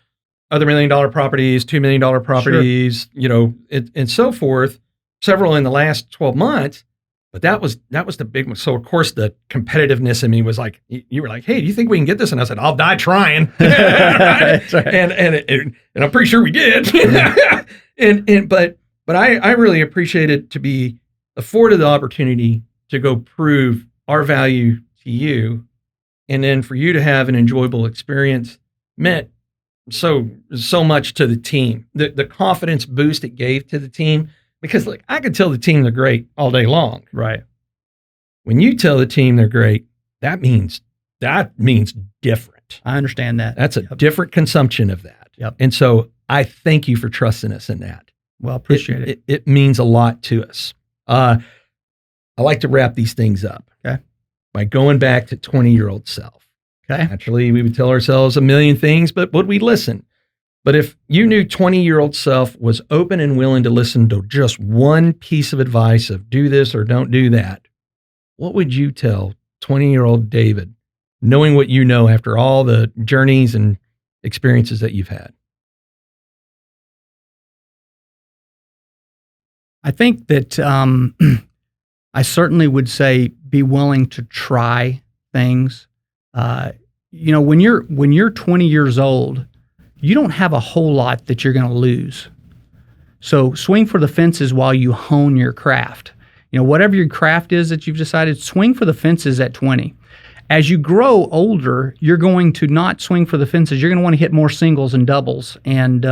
other $1 million properties, $2 million properties, sure, and so forth, several in the last 12 months. But that was the big one. So of course the competitiveness in me was like, you were like, hey, do you think we can get this? And I said, I'll die trying. Right? Right. And I'm pretty sure we did. But I really appreciated to be afforded the opportunity to go prove our value to you, and then for you to have an enjoyable experience meant so much to the team. The confidence boost it gave to the team. Because look, I could tell the team they're great all day long. Right. When you tell the team they're great, that means different. I understand that. That's a different consumption of that. Yep. And so I thank you for trusting us in that. Well, appreciate it. It means a lot to us. I like to wrap these things up. Okay. By going back to 20-year-old self. Okay. Naturally, we would tell ourselves a million things, but would we listen? But if you knew 20-year-old self was open and willing to listen to just one piece of advice of do this or don't do that, what would you tell 20-year-old David, knowing what you know after all the journeys and experiences that you've had? I think that I certainly would say be willing to try things. When you're 20 years old, you don't have a whole lot that you're going to lose. So swing for the fences while you hone your craft. Whatever your craft is that you've decided, swing for the fences at 20. As you grow older, you're going to not swing for the fences. You're going to want to hit more singles and doubles and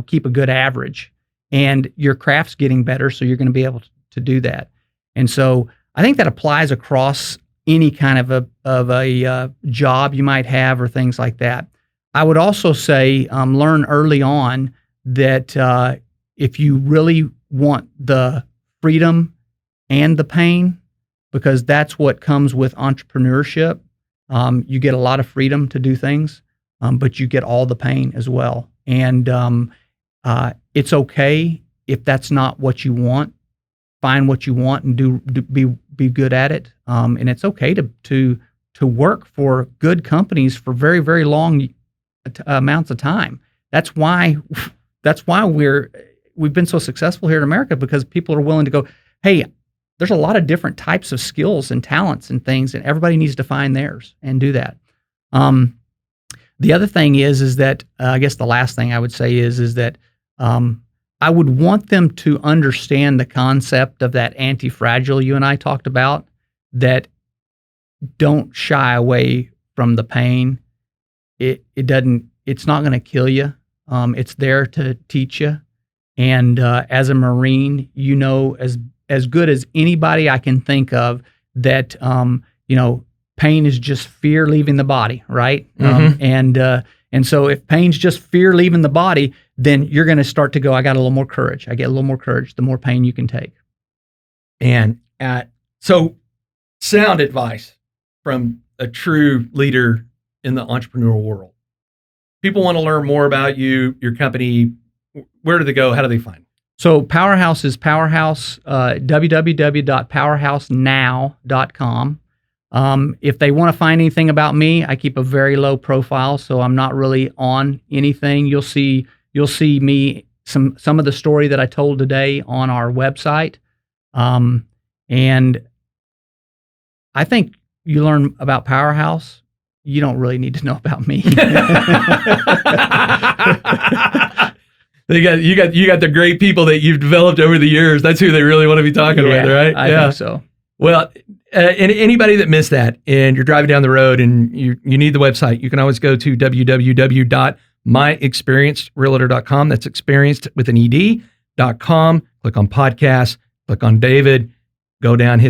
keep a good average. And your craft's getting better, so you're going to be able to do that. And so I think that applies across any kind of a job you might have or things like that. I would also say learn early on that if you really want the freedom and the pain, because that's what comes with entrepreneurship, you get a lot of freedom to do things, but you get all the pain as well. And it's okay if that's not what you want. Find what you want and be good at it. And it's okay to work for good companies for very, very long amounts of time. That's why we've been so successful here in America, because people are willing to go, hey, there's a lot of different types of skills and talents and things, and everybody needs to find theirs and do that. The other thing is that I guess the last thing I would say is that I would want them to understand the concept of that anti-fragile you and I talked about, that don't shy away from the pain. It's not going to kill you. It's there to teach you. And as a Marine, as good as anybody I can think of that, pain is just fear leaving the body, right? Mm-hmm. And so if pain's just fear leaving the body, then you're going to start to go, I got a little more courage. I get a little more courage, the more pain you can take. And so sound advice from a true leader in the entrepreneurial world. People want to learn more about you, your company. Where do they go? How do they find it? So Powerhouse is Powerhouse, www.powerhousenow.com. If they want to find anything about me, I keep a very low profile, so I'm not really on anything. You'll see me, some of the story that I told today on our website. And I think you learn about Powerhouse. You don't really need to know about me. You got the great people that you've developed over the years. That's who they really want to be talking with, right? I think so. Well, and anybody that missed that and you're driving down the road and you need the website, you can always go to www.myexperiencedrealtor.com. That's experienced with an ED.com. Click on podcast, click on David. go down,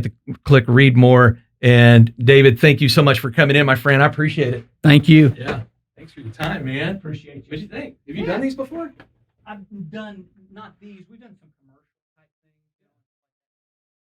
click read more. And David, thank you so much for coming in, my friend. I appreciate it. Thank you. Yeah. Thanks for your time, man. Appreciate you. What'd you think? Have you done these before? I've done not these. We've done some